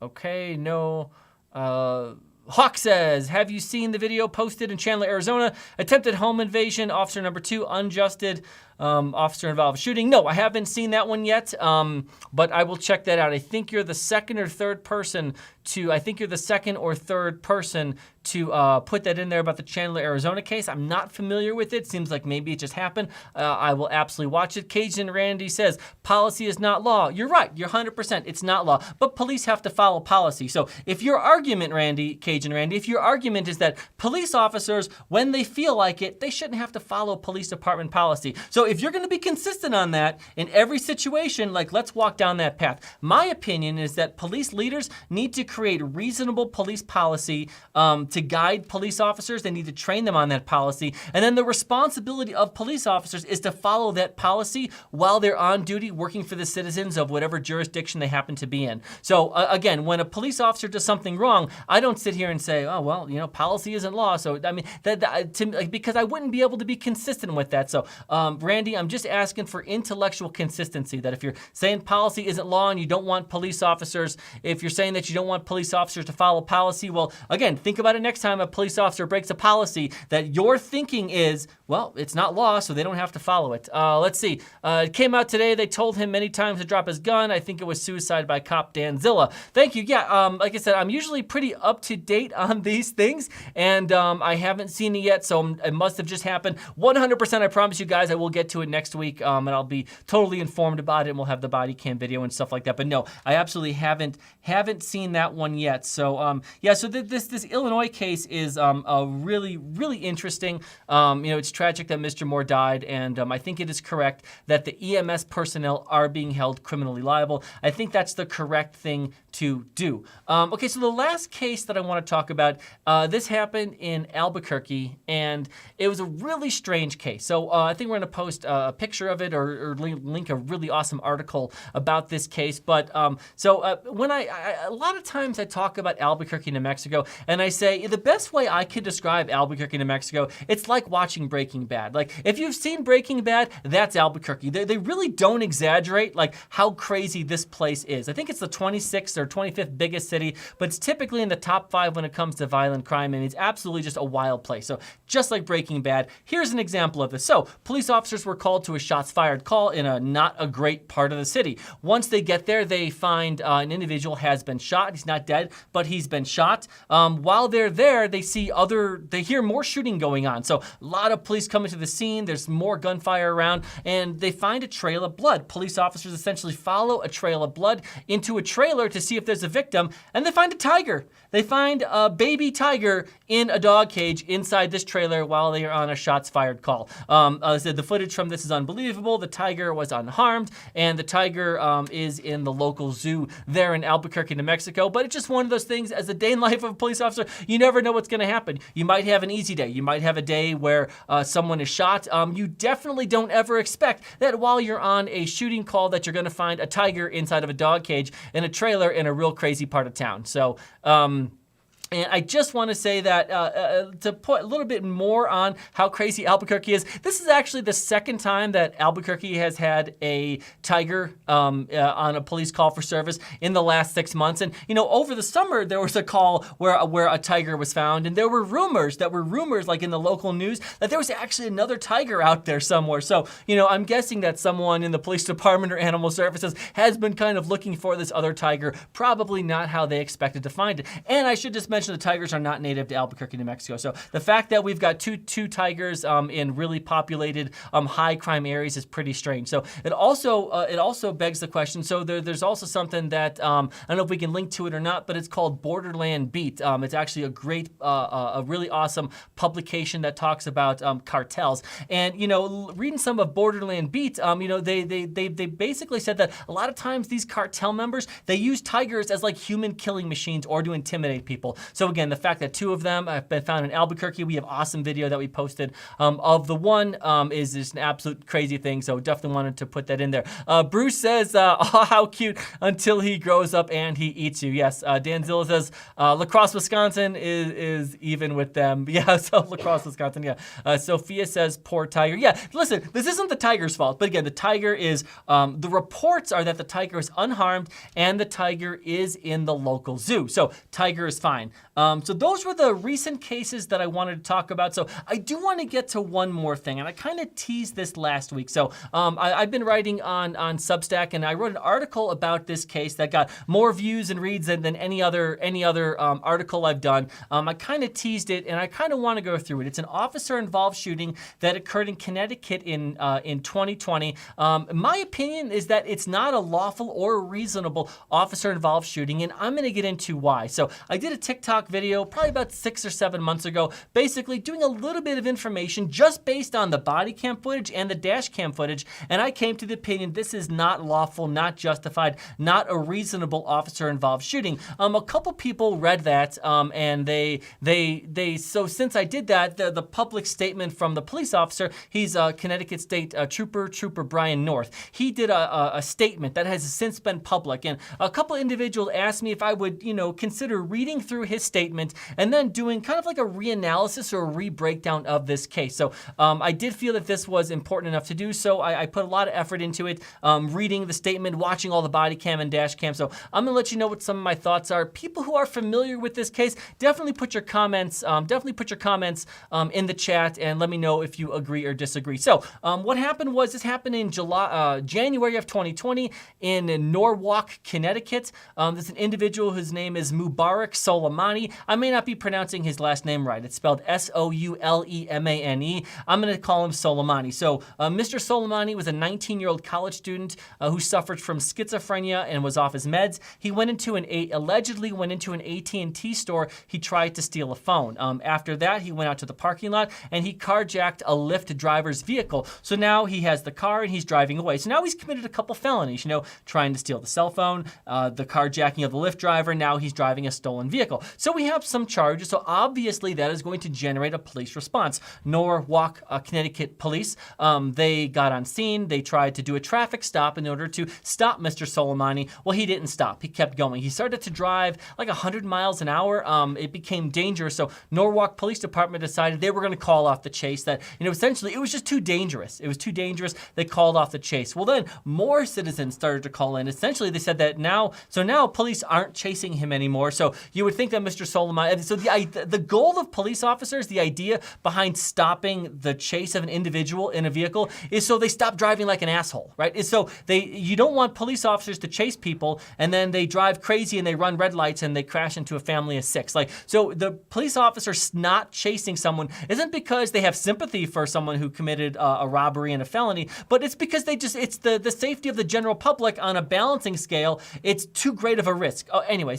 Speaker 1: Okay, no. Hawk says, have you seen the video posted in Chandler, Arizona? Attempted home invasion, officer number 2, unjusted, officer involved shooting. No, I haven't seen that one yet, but I will check that out. I think you're the second or third person I think you're the second or third person to put that in there about the Chandler, Arizona case. I'm not familiar with it. Seems like maybe it just happened. I will absolutely watch it. Cajun Randy says, policy is not law. You're right. You're 100%. It's not law. But police have to follow policy. So if your argument, Cajun Randy, if your argument is that police officers, when they feel like it, they shouldn't have to follow police department policy. So if you're going to be consistent on that in every situation, like, let's walk down that path. My opinion is that police leaders need to create reasonable police policy to guide police officers. They need to train them on that policy. And then the responsibility of police officers is to follow that policy while they're on duty working for the citizens of whatever jurisdiction they happen to be in. So again, when a police officer does something wrong, I don't sit here and say, oh, well, policy isn't law. So, I mean, because I wouldn't be able to be consistent with that. So, Randy, I'm just asking for intellectual consistency, that if you're saying policy isn't law and you don't want police officers, if you're saying that you don't want police officers to follow policy, well, again, think about it next time a police officer breaks a policy, that your thinking is, well, it's not law, so they don't have to follow it. Let's see. It came out today. They told him many times to drop his gun. I think it was suicide by cop Danzilla. Thank you. Yeah, like I said, I'm usually pretty up to date on these things, and I haven't seen it yet, so it must have just happened. 100%, I promise you guys, I will get to it next week, and I'll be totally informed about it, and we'll have the body cam video and stuff like that. But no, I absolutely haven't seen that one yet. So yeah, so this Illinois case is really, really interesting. It's tragic that Mr. Moore died, and I think it is correct that the EMS personnel are being held criminally liable. I think that's the correct thing to do. Okay, so the last case that I want to talk about, this happened in Albuquerque, and it was a really strange case. So I think we're going to post a picture of it or link a really awesome article about this case. But when a lot of times I talk about Albuquerque, New Mexico, and I say the best way I could describe Albuquerque, New Mexico, it's like watching Breaking Bad. Like, if you've seen Breaking Bad, that's Albuquerque. They really don't exaggerate like how crazy this place is. I think it's the 26th or 25th biggest city, but it's typically in the top 5 when it comes to violent crime, and it's absolutely just a wild place. So just like Breaking Bad, here's an example of this. So police officers were called to a shots fired call in a not a great part of the city. Once they get there, they find an individual has been shot. He's not dead, but he's been shot. While they're there, they hear more shooting going on. So a lot of police come into the scene. There's more gunfire around, and they find a trail of blood. Police officers essentially follow a trail of blood into a trailer to see if there's a victim, and they find a tiger. They find a baby tiger in a dog cage inside this trailer while they are on a shots fired call. The footage from this is unbelievable. The tiger was unharmed, and the tiger is in the local zoo there in Albuquerque, New Mexico. But it's just one of those things, as a day in life of a police officer, you never know what's going to happen. You might have an easy day. You might have a day where someone is shot. You definitely don't ever expect that while you're on a shooting call that you're going to find a tiger inside of a dog cage in a trailer in a real crazy part of town. So, and I just want to say that to put a little bit more on how crazy Albuquerque is, this is actually the second time that Albuquerque has had a tiger on a police call for service in the last 6 months. And, over the summer, there was a call where a tiger was found, and there were rumors like in the local news that there was actually another tiger out there somewhere. So, I'm guessing that someone in the police department or animal services has been kind of looking for this other tiger, probably not how they expected to find it. And I should just mention the tigers are not native to Albuquerque, New Mexico. So the fact that we've got two tigers in really populated high crime areas is pretty strange. So it also begs the question. So there's also something that I don't know if we can link to it or not, but it's called Borderland Beat. It's actually a great, a really awesome publication that talks about cartels. And reading some of Borderland Beat, they basically said that a lot of times these cartel members, they use tigers as like human killing machines or to intimidate people. So again, the fact that 2 of them have been found in Albuquerque, we have awesome video that we posted of the one is just an absolute crazy thing. So definitely wanted to put that in there. Bruce says, oh, how cute, until he grows up and he eats you. Yes, Danzilla says, La Crosse, Wisconsin is even with them. Yeah, so La Crosse, Wisconsin, yeah. Sophia says, poor tiger. Yeah, listen, this isn't the tiger's fault, but again, the tiger is, the reports are that the tiger is unharmed and the tiger is in the local zoo. So tiger is fine. So those were the recent cases that I wanted to talk about. So I do want to get to one more thing, and I kind of teased this last week. So I've been writing on Substack, and I wrote an article about this case that got more views and reads than any other article I've done. I kind of teased it, and I kind of want to go through it. It's an officer-involved shooting that occurred in Connecticut in 2020. My opinion is that it's not a lawful or reasonable officer-involved shooting, and I'm going to get into why. So I did a TikTok video probably about 6 or 7 months ago, basically doing a little bit of information just based on the body cam footage and the dash cam footage, and I came to the opinion this is not lawful, not justified, not a reasonable officer-involved shooting. A couple people read that, and so since I did that, the public statement from the police officer, he's Connecticut State Trooper Brian North. He did a statement that has since been public, and a couple individuals asked me if I would, consider reading through his statement and then doing kind of like a reanalysis or a re-breakdown of this case. So I did feel that this was important enough to do so. I put a lot of effort into it, reading the statement, watching all the body cam and dash cam. So I'm gonna let you know what some of my thoughts are. People who are familiar with this case, definitely put your comments in the chat and let me know if you agree or disagree. So what happened was this happened in January of 2020 in Norwalk, Connecticut. There's an individual whose name is Mubarak Soleimani. I may not be pronouncing his last name right. It's spelled Soulemane. I'm going to call him Soleimani. So Mr. Soleimani was a 19-year-old college student who suffered from schizophrenia and was off his meds. He allegedly went into an AT&T store. He tried to steal a phone. After that, he went out to the parking lot and he carjacked a Lyft driver's vehicle. So now he has the car and he's driving away. So now he's committed a couple felonies, trying to steal the cell phone, the carjacking of the Lyft driver. Now he's driving a stolen vehicle. So we have some charges. So obviously that is going to generate a police response. Norwalk, Connecticut police, they got on scene. They tried to do a traffic stop in order to stop Mr. Soleimani. Well, he didn't stop. He kept going. He started to drive like 100 miles an hour. It became dangerous. So Norwalk Police Department decided they were going to call off the chase. That, essentially it was just too dangerous. It was too dangerous. They called off the chase. Well, then more citizens started to call in. Essentially, they said that now police aren't chasing him anymore. So you would think that Mr. Soleimani, so the goal of police officers, the idea behind stopping the chase of an individual in a vehicle is so they stop driving like an asshole, right? Is so you don't want police officers to chase people and then they drive crazy and they run red lights and they crash into a family of 6. So the police officers not chasing someone isn't because they have sympathy for someone who committed a robbery and a felony, but it's because it's the safety of the general public on a balancing scale. It's too great of a risk. Anyway,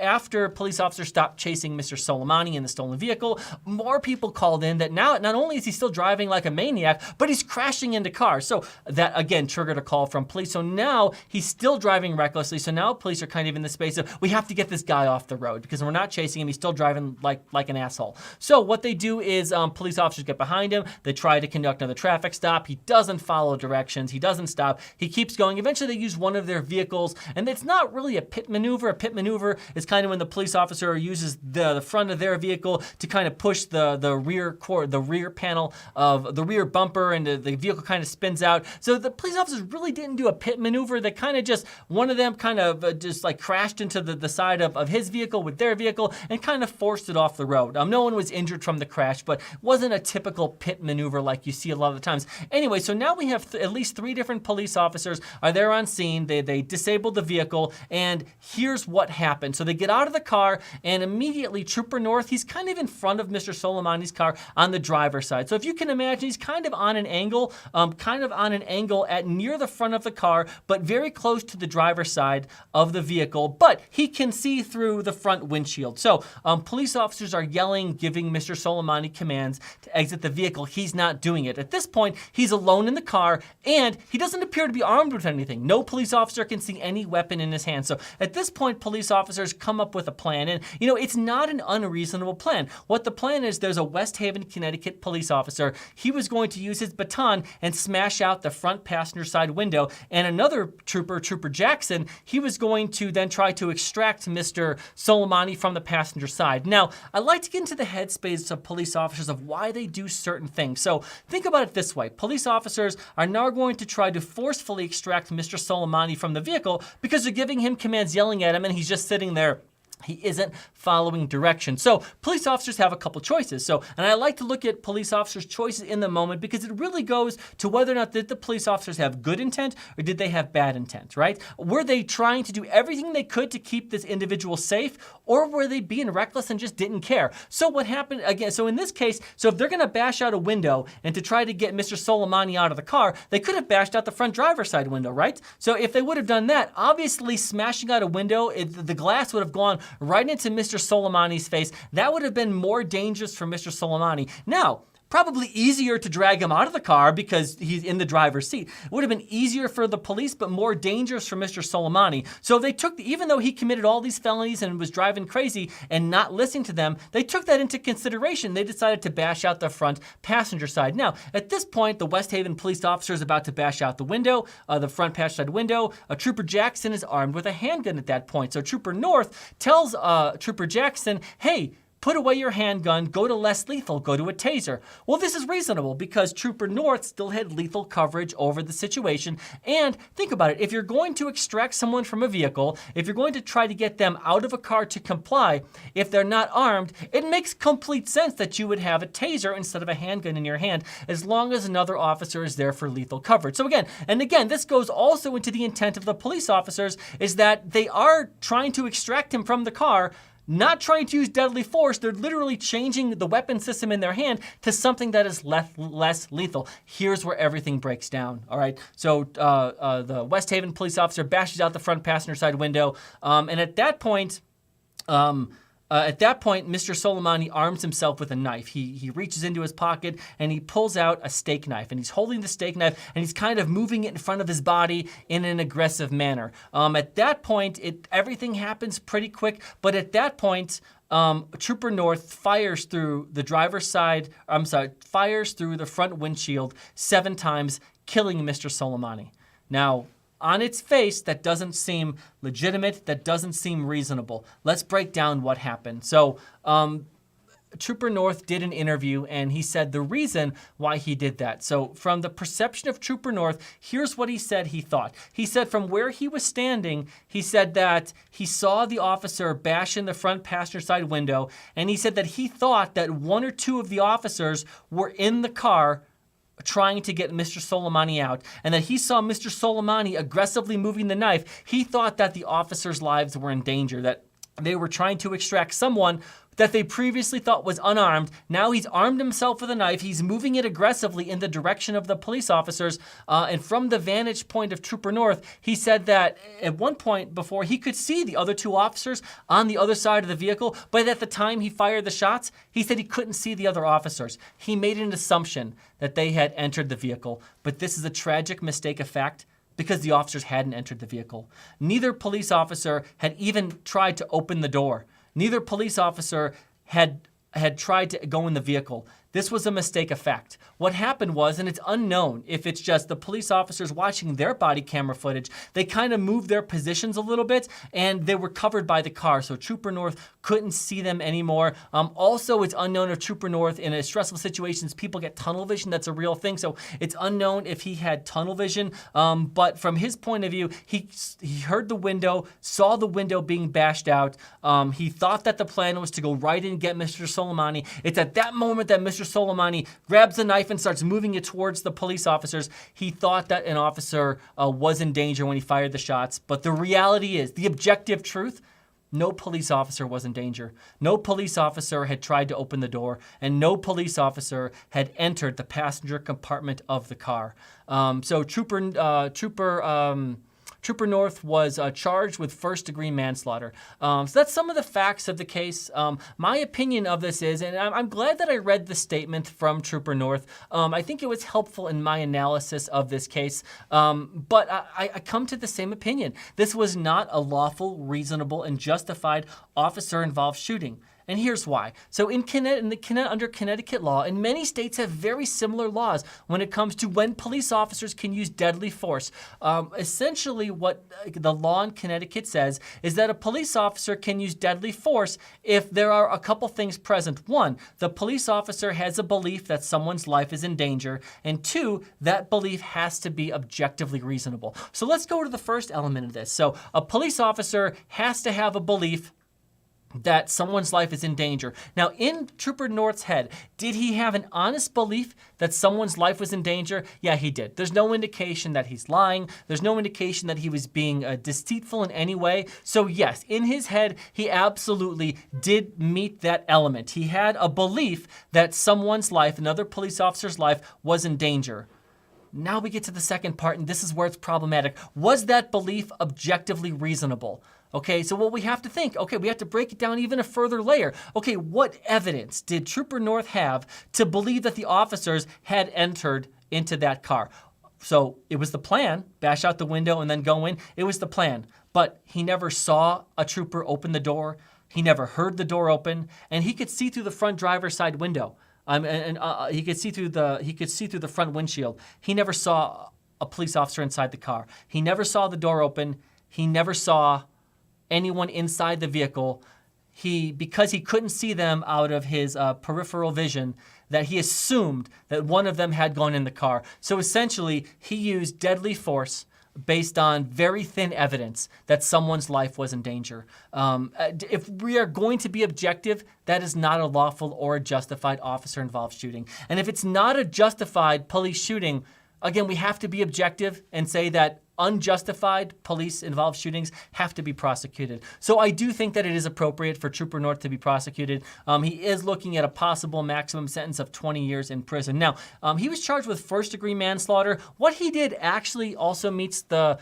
Speaker 1: after police officers stopped chasing Mr. Soleimani in the stolen vehicle, more people called in that now not only is he still driving like a maniac, but he's crashing into cars. So that again triggered a call from police. So now he's still driving recklessly. So now police are kind of in the space of we have to get this guy off the road because we're not chasing him. He's still driving like an asshole. So what they do is police officers get behind him. They try to conduct another traffic stop. He doesn't follow directions. He doesn't stop. He keeps going. Eventually they use one of their vehicles, and it's not really a pit maneuver. A pit maneuver is kind of when the police officer uses the front of their vehicle to kind of push the rear panel of the rear bumper, and the vehicle kind of spins out. So the police officers really didn't do a pit maneuver. They kind of just, one of them kind of just like crashed into the side of his vehicle with their vehicle and kind of forced it off the road. No one was injured from the crash, but wasn't a typical pit maneuver like you see a lot of the times. Anyway, so now we have at least 3 different police officers are there on scene. They disabled the vehicle, and here's what happened. So they get out of the car, and immediately Trooper North, he's kind of in front of Mr. Soleimani's car on the driver's side. So if you can imagine, he's kind of on an angle at near the front of the car, but very close to the driver's side of the vehicle, but he can see through the front windshield. So police officers are yelling, giving Mr. Soleimani commands to exit the vehicle. He's not doing it. At this point, he's alone in the car, and he doesn't appear to be armed with anything. No police officer can see any weapon in his hand. So at this point, police officers come up with a plan, and it's not an unreasonable plan. What the plan is, there's a West Haven, Connecticut police officer. He was going to use his baton and smash out the front passenger side window, and another Trooper Jackson, he was going to then try to extract Mr. Soleimani from the passenger side. Now, I like to get into the headspace of police officers of why they do certain things. So think about it this way. Police officers are now going to try to forcefully extract Mr. Soleimani from the vehicle because they're giving him commands, yelling at him, and he's just sitting there He isn't following directions. So police officers have a couple choices. And I like to look at police officers' choices in the moment because it really goes to whether or not did the police officers have good intent or did they have bad intent, right? Were they trying to do everything they could to keep this individual safe, or were they being reckless and just didn't care? So what happened again, so in this case, so if they're gonna bash out a window and to try to get Mr. Soleimani out of the car, they could have bashed out the front driver's side window, right? So if they would have done that, obviously smashing out a window, the glass would have gone right into Mr. Soleimani's face. That would have been more dangerous for Mr. Soleimani. Now, probably easier to drag him out of the car because he's in the driver's seat. It would have been easier for the police, but more dangerous for Mr. Soleimani. So they took, even though he committed all these felonies and was driving crazy and not listening to them, they took that into consideration. They decided to bash out the front passenger side. Now, at this point, the West Haven police officer is about to bash out the window, the front passenger side window. Trooper Jackson is armed with a handgun at that point. So Trooper North tells Trooper Jackson, hey, put away your handgun, go to less lethal, go to a taser. Well, this is reasonable because Trooper North still had lethal coverage over the situation. And think about it, if you're going to extract someone from a vehicle, if you're going to try to get them out of a car to comply, if they're not armed, it makes complete sense that you would have a taser instead of a handgun in your hand, as long as another officer is there for lethal coverage. So again, this goes also into the intent of the police officers, is that they are trying to extract him from the car, not trying to use deadly force. They're literally changing the weapon system in their hand to something that is less lethal. Here's where everything breaks down, all right? So the West Haven police officer bashes out the front passenger side window, and at that point, Mr. Soleimani arms himself with a knife. He reaches into his pocket and he pulls out a steak knife, and he's holding the steak knife and he's kind of moving it in front of his body in an aggressive manner. At that point, everything happens pretty quick, but at that point, Trooper North fires through the fires through the front windshield 7 times, killing Mr. Soleimani. Now, on its face, that doesn't seem legitimate, that doesn't seem reasonable. Let's break down what happened. So, Trooper North did an interview and he said the reason why he did that. So from the perception of Trooper North, here's what he said he thought. He said from where he was standing, he said that he saw the officer bash in the front passenger side window, and he said that he thought that 1 or 2 of the officers were in the car trying to get Mr. Soleimani out, and that he saw Mr. Soleimani aggressively moving the knife. He thought that the officers' lives were in danger, that they were trying to extract someone that they previously thought was unarmed. Now he's armed himself with a knife. He's moving it aggressively in the direction of the police officers. And from the vantage point of Trooper North, he said that at one point before he could see the other 2 officers on the other side of the vehicle, but at the time he fired the shots, he said he couldn't see the other officers. He made an assumption that they had entered the vehicle, but this is a tragic mistake of fact, because the officers hadn't entered the vehicle. Neither police officer had even tried to open the door. Neither police officer had tried to go in the vehicle. This was a mistake of fact. What happened was, and it's unknown if it's just the police officers watching their body camera footage, they kind of moved their positions a little bit and they were covered by the car, so Trooper North couldn't see them anymore. Also, it's unknown if Trooper North, in a stressful situations, people get tunnel vision. That's a real thing, so it's unknown if he had tunnel vision. But from his point of view, he heard the window, saw the window being bashed out. He thought that the plan was to go right in and get Mr. Soleimani. It's at that moment that Mr. Soleimani grabs a knife and starts moving it towards the police officers. He thought that an officer was in danger when he fired the shots, but the reality is, the objective truth, no police officer was in danger. No police officer had tried to open the door, and no police officer had entered the passenger compartment of the car. So Trooper North was charged with first-degree manslaughter. So that's some of the facts of the case. My opinion of this is, and I'm glad that I read the statement from Trooper North. I think it was helpful in my analysis of this case. But I come to the same opinion. This was not a lawful, reasonable, and justified officer-involved shooting. And here's why. So under Connecticut law, and many states have very similar laws when it comes to when police officers can use deadly force. Essentially, what the law in Connecticut says is that a police officer can use deadly force if there are a couple things present. 1, the police officer has a belief that someone's life is in danger. And 2, that belief has to be objectively reasonable. So let's go to the first element of this. So a police officer has to have a belief that someone's life is in danger. Now, in Trooper North's head, did he have an honest belief that someone's life was in danger? Yeah, he did. There's no indication that he's lying. There's no indication that he was being deceitful in any way. So yes, in his head, he absolutely did meet that element. He had a belief that someone's life, another police officer's life, was in danger. Now we get to the second part, and this is where it's problematic. Was that belief objectively reasonable? Okay, so what we have to think, okay, we have to break it down even a further layer. Okay, what evidence did Trooper North have to believe that the officers had entered into that car? So it was the plan, bash out the window and then go in. It was the plan, but he never saw a trooper open the door. He never heard the door open, and he could see through the front driver's side window. He could see through the front windshield. He never saw a police officer inside the car. He never saw the door open. He never saw anyone inside the vehicle. Because he couldn't see them out of his peripheral vision, that he assumed that one of them had gone in the car. So essentially, he used deadly force based on very thin evidence that someone's life was in danger. If we are going to be objective, that is not a lawful or a justified officer-involved shooting. And if it's not a justified police shooting, again, we have to be objective and say that unjustified police-involved shootings have to be prosecuted. So I do think that it is appropriate for Trooper North to be prosecuted. He is looking at a possible maximum sentence of 20 years in prison. Now, he was charged with first-degree manslaughter. What he did actually also meets the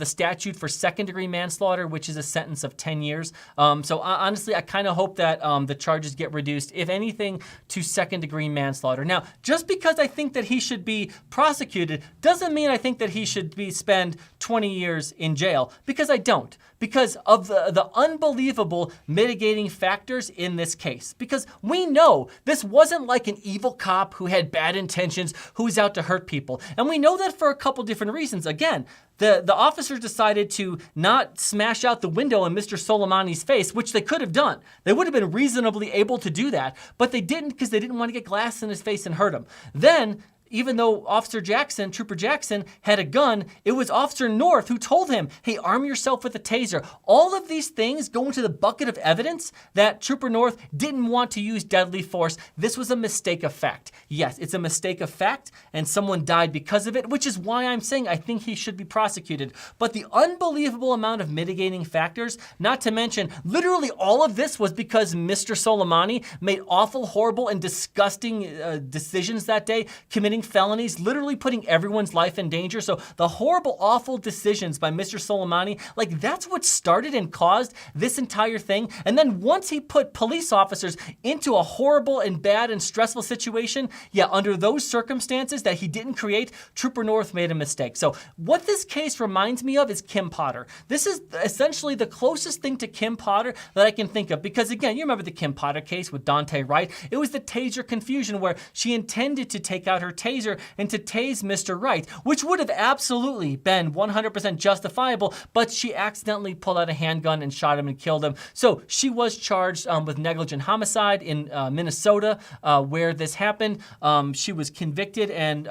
Speaker 1: statute for second-degree manslaughter, which is a sentence of 10 years. So honestly, I kind of hope that the charges get reduced, if anything, to second-degree manslaughter. Now, just because I think that he should be prosecuted doesn't mean I think that he should spend 20 years in jail, because I don't. Because of the unbelievable mitigating factors in this case. Because we know this wasn't like an evil cop who had bad intentions, who was out to hurt people. And we know that for a couple different reasons. Again, the officers decided to not smash out the window in Mr. Soleimani's face, which they could have done. They would have been reasonably able to do that, but they didn't, because they didn't want to get glass in his face and hurt him. Then, even though Trooper Jackson, had a gun, it was Officer North who told him, hey, arm yourself with a taser. All of these things go into the bucket of evidence that Trooper North didn't want to use deadly force. This was a mistake of fact. Yes, it's a mistake of fact, and someone died because of it, which is why I'm saying I think he should be prosecuted. But the unbelievable amount of mitigating factors, not to mention, literally all of this was because Mr. Soleimani made awful, horrible, and disgusting decisions that day, committing felonies, literally putting everyone's life in danger. So the horrible, awful decisions by Mr. Soleimani, like that's what started and caused this entire thing. And then once he put police officers into a horrible and bad and stressful situation, yeah, under those circumstances that he didn't create, Trooper North made a mistake. So what this case reminds me of is Kim Potter. This is essentially the closest thing to Kim Potter that I can think of, because again, you remember the Kim Potter case with Dante Wright? It was the taser confusion where she intended to take out her taser and to tase Mr. Wright, which would have absolutely been 100% justifiable, but she accidentally pulled out a handgun and shot him and killed him. So she was charged with negligent homicide in Minnesota, where this happened. She was convicted, and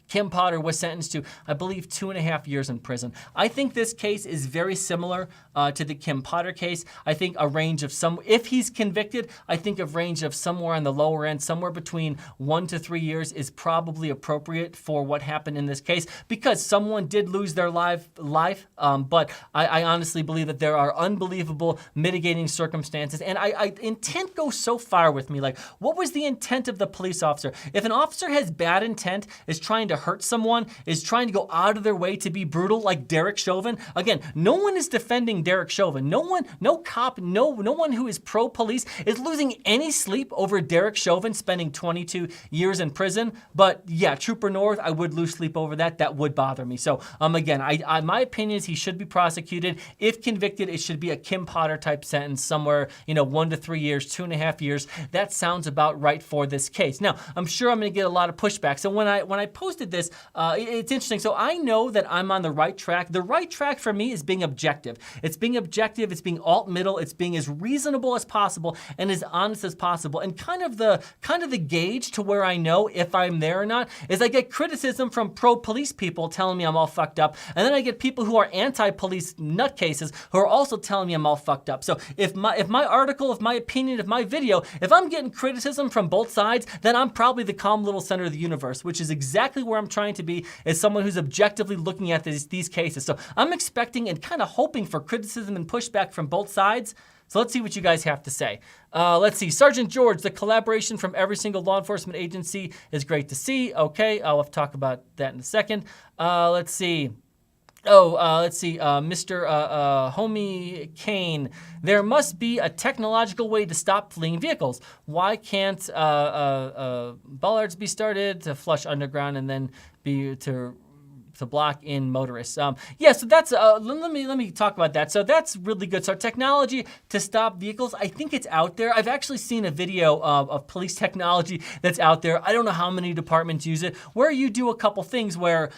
Speaker 1: Kim Potter was sentenced to, I believe, 2.5 years in prison. I think this case is very similar to the Kim Potter case. I think a range of if he's convicted, I think a range of somewhere on the lower end, somewhere between 1 to 3 years is probably appropriate for what happened in this case, because someone did lose their life. But I honestly believe that there are unbelievable mitigating circumstances, and intent goes so far with me. Like, what was the intent of the police officer? If an officer has bad intent, is trying to hurt someone, is trying to go out of their way to be brutal, like Derek Chauvin. Again, no one is defending Derek Chauvin. No cop, no one who is pro-police is losing any sleep over Derek Chauvin spending 22 years in prison. But yeah, Trooper North, I would lose sleep over that. That would bother me. So again, my opinion is he should be prosecuted. If convicted, it should be a Kim Potter type sentence, somewhere 1 to 3 years, 2.5 years. That sounds about right for this case. Now, I'm sure I'm going to get a lot of pushback. So when I posted at this, it's interesting. So I know that I'm on the right track. The right track for me is being objective. It's being objective. It's being alt-middle. It's being as reasonable as possible and as honest as possible. And kind of the gauge to where I know if I'm there or not is I get criticism from pro-police people telling me I'm all fucked up, and then I get people who are anti-police nutcases who are also telling me I'm all fucked up. So if my article, if my opinion, if my video, if I'm getting criticism from both sides, then I'm probably the calm little center of the universe, which is exactly where I'm trying to be as someone who's objectively looking at these cases. So I'm expecting and kind of hoping for criticism and pushback from both sides. So let's see what you guys have to say. Let's see. Sergeant George, the collaboration from every single law enforcement agency is great to see. Okay, I'll have to talk about that in a second. Let's see. Mr. Homie Kane. There must be a technological way to stop fleeing vehicles. Why can't bollards be started to flush underground and then be to block in motorists? So that's let me talk about that. So that's really good. So technology to stop vehicles, I think it's out there. I've actually seen a video of police technology that's out there. I don't know how many departments use it, where you do a couple things where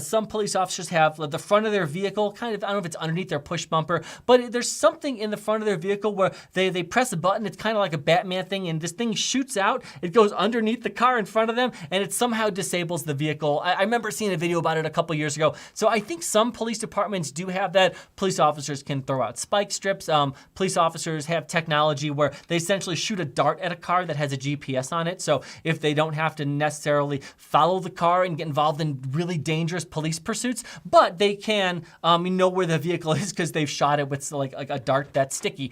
Speaker 1: some police officers have the front of their vehicle kind of, I don't know if it's underneath their push bumper, but there's something in the front of their vehicle where they press a button. It's kind of like a Batman thing, and this thing shoots out. It goes underneath the car in front of them, and it somehow disables the vehicle. I remember seeing a video about it a couple years ago. So I think some police departments do have that. Police officers can throw out spike strips. Police officers have technology where they essentially shoot a dart at a car that has a GPS on it. So if they don't have to necessarily follow the car and get involved in really dangerous police pursuits, but they can know where the vehicle is because they've shot it with like a dart that's sticky.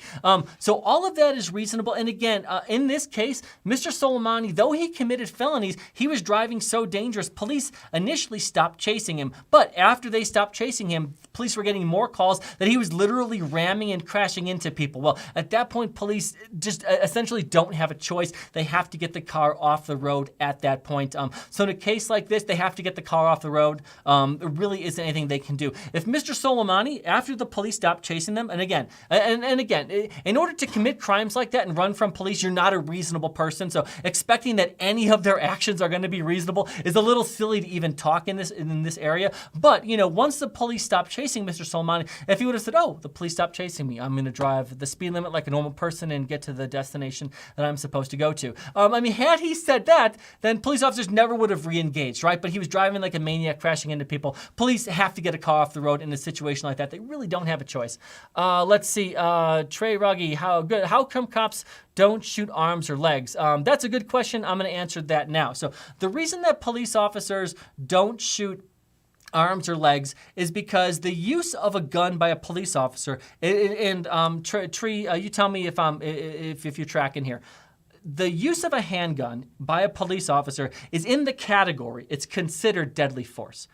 Speaker 1: So all of that is reasonable. And again, in this case, Mr. Soleimani, though he committed felonies, he was driving so dangerous, police initially stopped chasing him. But after they stopped chasing him, police were getting more calls that he was literally ramming and crashing into people. Well, at that point, police just essentially don't have a choice. They have to get the car off the road at that point. So in a case like this, they have to get the car off the road. There really isn't anything they can do. If Mr. Soleimani, after the police stopped chasing them, and again, in order to commit crimes like that and run from police, you're not a reasonable person. So expecting that any of their actions are going to be reasonable is a little silly to even talk in this area. But, once the police stopped chasing Mr. Soleimani, if he would have said, oh, the police stopped chasing me, I'm going to drive the speed limit like a normal person and get to the destination that I'm supposed to go to. Had he said that, then police officers never would have re-engaged, right? But he was driving like a maniac, crashing into people. Police have to get a car off the road in a situation like that. They really don't have a choice. Let's see. Trey Ruggie, how come cops don't shoot arms or legs? That's a good question. I'm going to answer that now. So the reason that police officers don't shoot arms or legs is because the use of a gun by a police officer, and Tree, you tell me if you're tracking here. The use of a handgun by a police officer is in the category, it's considered deadly force.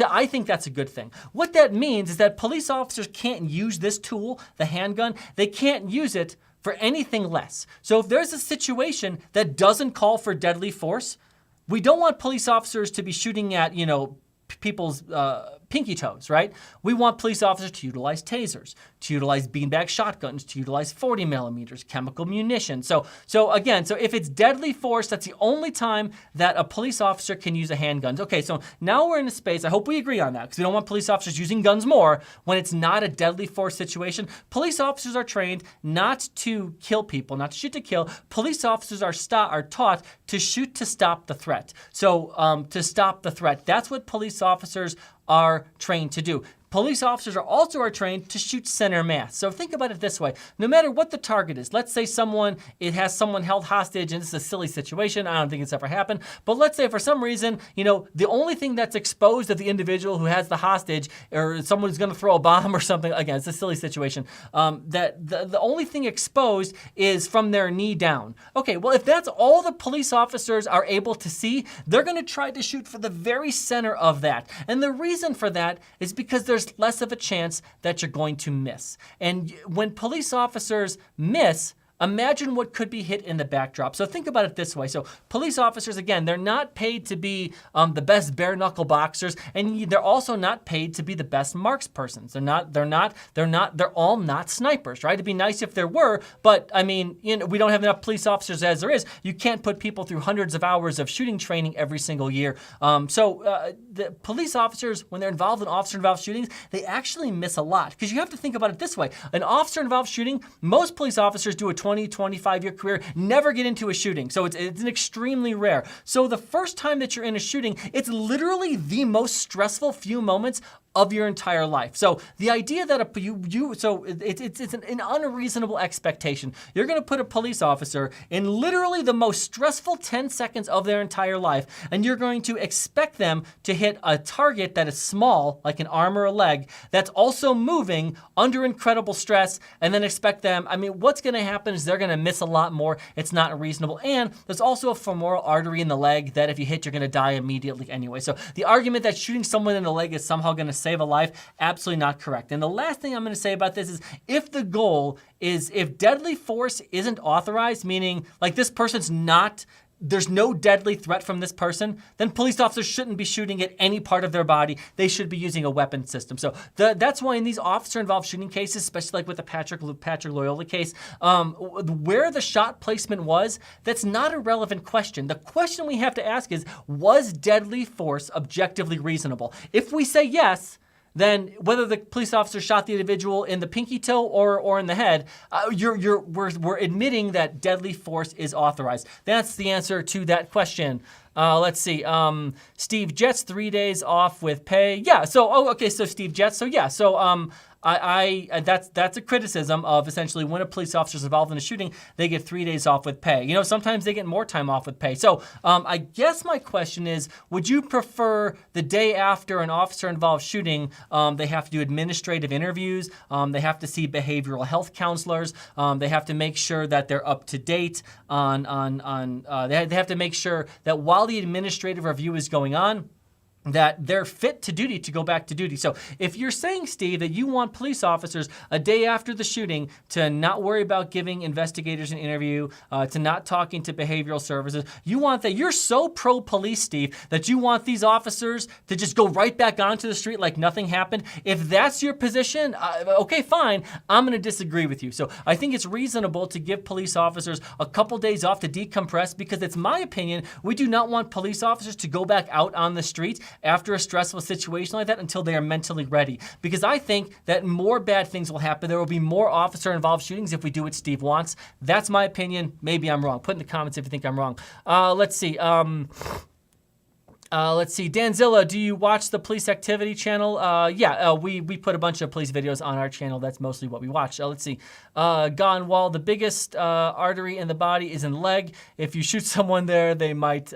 Speaker 1: I think that's a good thing. What that means is that police officers can't use this tool, the handgun, they can't use it for anything less. So if there's a situation that doesn't call for deadly force, we don't want police officers to be shooting at, people's pinky toes, right? We want police officers to utilize tasers, to utilize beanbag shotguns, to utilize 40 millimeters, chemical munitions. So if it's deadly force, that's the only time that a police officer can use a handgun. Okay, so now we're in a space, I hope we agree on that, because we don't want police officers using guns more when it's not a deadly force situation. Police officers are trained not to kill people, not to shoot to kill. Police officers are taught to shoot to stop the threat. So to stop the threat, that's what police officers are trained to do. Police officers are trained to shoot center mass. So think about it this way. No matter what the target is, let's say it has someone held hostage, and this is a silly situation. I don't think it's ever happened. But let's say for some reason, the only thing that's exposed of the individual who has the hostage, or someone who's going to throw a bomb or something, again, it's a silly situation, that the only thing exposed is from their knee down. Okay, well, if that's all the police officers are able to see, they're going to try to shoot for the very center of that. And the reason for that is because there's less of a chance that you're going to miss. And when police officers miss, imagine what could be hit in the backdrop. So think about it this way. So police officers, again, they're not paid to be the best bare knuckle boxers, and they're also not paid to be the best marks persons. They're all not snipers, right? It'd be nice if there were, but I mean, we don't have enough police officers as there is. You can't put people through hundreds of hours of shooting training every single year. The police officers, when they're involved in officer-involved shootings, they actually miss a lot, because you have to think about it this way. An officer-involved shooting, most police officers do a 20, 25-year career, never get into a shooting. So it's an extremely rare. So the first time that you're in a shooting, it's literally the most stressful few moments of your entire life. So the idea that it's an unreasonable expectation. You're going to put a police officer in literally the most stressful 10 seconds of their entire life, and you're going to expect them to hit a target that is small, like an arm or a leg, that's also moving under incredible stress, and then expect them, what's going to happen is they're going to miss a lot more. It's not reasonable. And there's also a femoral artery in the leg that if you hit, you're going to die immediately anyway. So the argument that shooting someone in the leg is somehow going to save a life, absolutely not correct. And the last thing I'm going to say about this is, if the goal is, if deadly force isn't authorized, meaning like this person's not, there's no deadly threat from this person, then police officers shouldn't be shooting at any part of their body. They should be using a weapon system. So that's why in these officer-involved shooting cases, especially like with the Patrick Loyola case, where the shot placement was, that's not a relevant question. The question we have to ask is, was deadly force objectively reasonable? If we say yes, then whether the police officer shot the individual in the pinky toe or in the head, we're admitting that deadly force is authorized. That's the answer to that question. Let's see. Steve Jets 3 days off with pay. Yeah. So Steve Jets. So yeah. So that's a criticism of essentially when a police officer is involved in a shooting, they get 3 days off with pay. Sometimes they get more time off with pay. So I guess my question is, would you prefer the day after an officer-involved shooting, they have to do administrative interviews, they have to see behavioral health counselors, they have to make sure that they're up to date they have to make sure that while the administrative review is going on, that they're fit to duty to go back to duty. So if you're saying, Steve, that you want police officers a day after the shooting to not worry about giving investigators an interview, to not talking to behavioral services, you want that, you're so pro-police, Steve, that you want these officers to just go right back onto the street like nothing happened. If that's your position, okay, fine, I'm going to disagree with you. So I think it's reasonable to give police officers a couple days off to decompress, because it's my opinion, we do not want police officers to go back out on the streets after a stressful situation like that until they are mentally ready. Because I think that more bad things will happen. There will be more officer-involved shootings if we do what Steve wants. That's my opinion. Maybe I'm wrong. Put in the comments if you think I'm wrong. Let's see. Danzilla, do you watch the police activity channel? We put a bunch of police videos on our channel. That's mostly what we watch. Let's see. Gone Wall, the biggest artery in the body is in the leg. If you shoot someone there, they might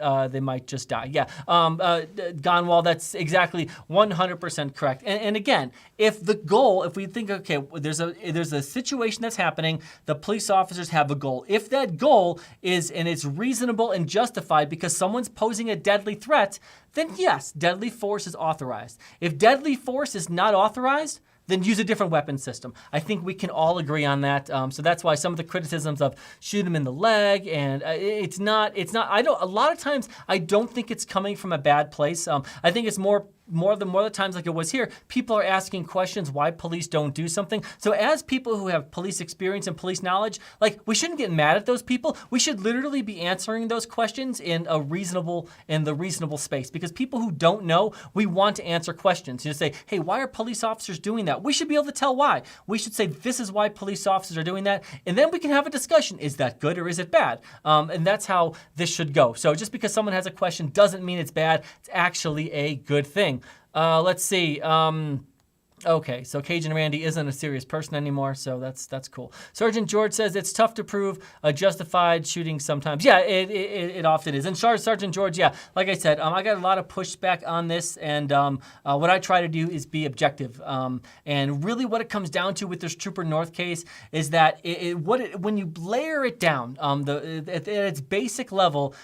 Speaker 1: just die. Yeah. Gone Wall, that's exactly 100% correct. And again, if we think, okay, there's a situation that's happening, the police officers have a goal. If that goal is, and it's reasonable and justified because someone's posing a deadly threat, then yes, deadly force is authorized. If deadly force is not authorized, then use a different weapon system. I think we can all agree on that. So that's why some of the criticisms of shoot him in the leg, and it's not, a lot of times I don't think it's coming from a bad place. I think it's more of the times like it was here, people are asking questions why police don't do something. So as people who have police experience and police knowledge, like, we shouldn't get mad at those people. We should literally be answering those questions in the reasonable space, because people who don't know, we want to answer questions. You say, hey, why are police officers doing that? We should be able to tell why. We should say, this is why police officers are doing that. And then we can have a discussion. Is that good or is it bad? And that's how this should go. So just because someone has a question doesn't mean it's bad. It's actually a good thing. Let's see. Okay, so Cajun Randy isn't a serious person anymore, so that's cool. Sergeant George says it's tough to prove a justified shooting sometimes. Yeah, it often is. And Sergeant George, yeah, like I said, I got a lot of pushback on this, and what I try to do is be objective. And really, what it comes down to with this Trooper North case is that when you layer it down, at its basic level,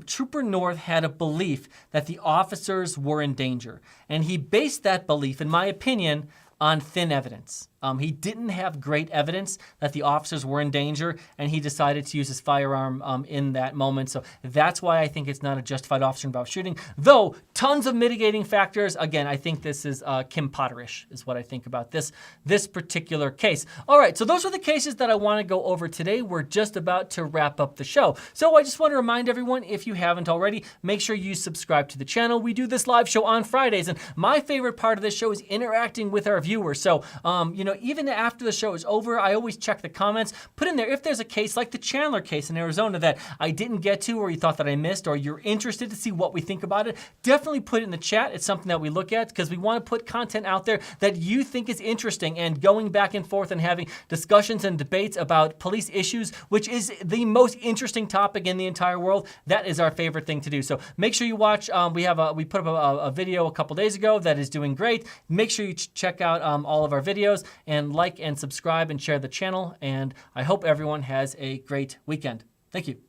Speaker 1: Trooper North had a belief that the officers were in danger, and he based that belief, in my opinion, on thin evidence. He didn't have great evidence that the officers were in danger, and he decided to use his firearm in that moment. So that's why I think it's not a justified officer involved shooting. Though, tons of mitigating factors. Again, I think this is Kim Potterish is what I think about this particular case. All right, so those are the cases that I want to go over today. We're just about to wrap up the show. So I just want to remind everyone, if you haven't already, make sure you subscribe to the channel. We do this live show on Fridays, and my favorite part of this show is interacting with our viewers. So, even after the show is over, I always check the comments. Put in there if there's a case like the Chandler case in Arizona that I didn't get to, or you thought that I missed, or you're interested to see what we think about it, definitely put it in the chat. It's something that we look at because we want to put content out there that you think is interesting, and going back and forth and having discussions and debates about police issues, which is the most interesting topic in the entire world. That is our favorite thing to do. So make sure you watch. We put up a video a couple days ago that is doing great. Make sure you check out all of our videos and like and subscribe and share the channel. And I hope everyone has a great weekend. Thank you.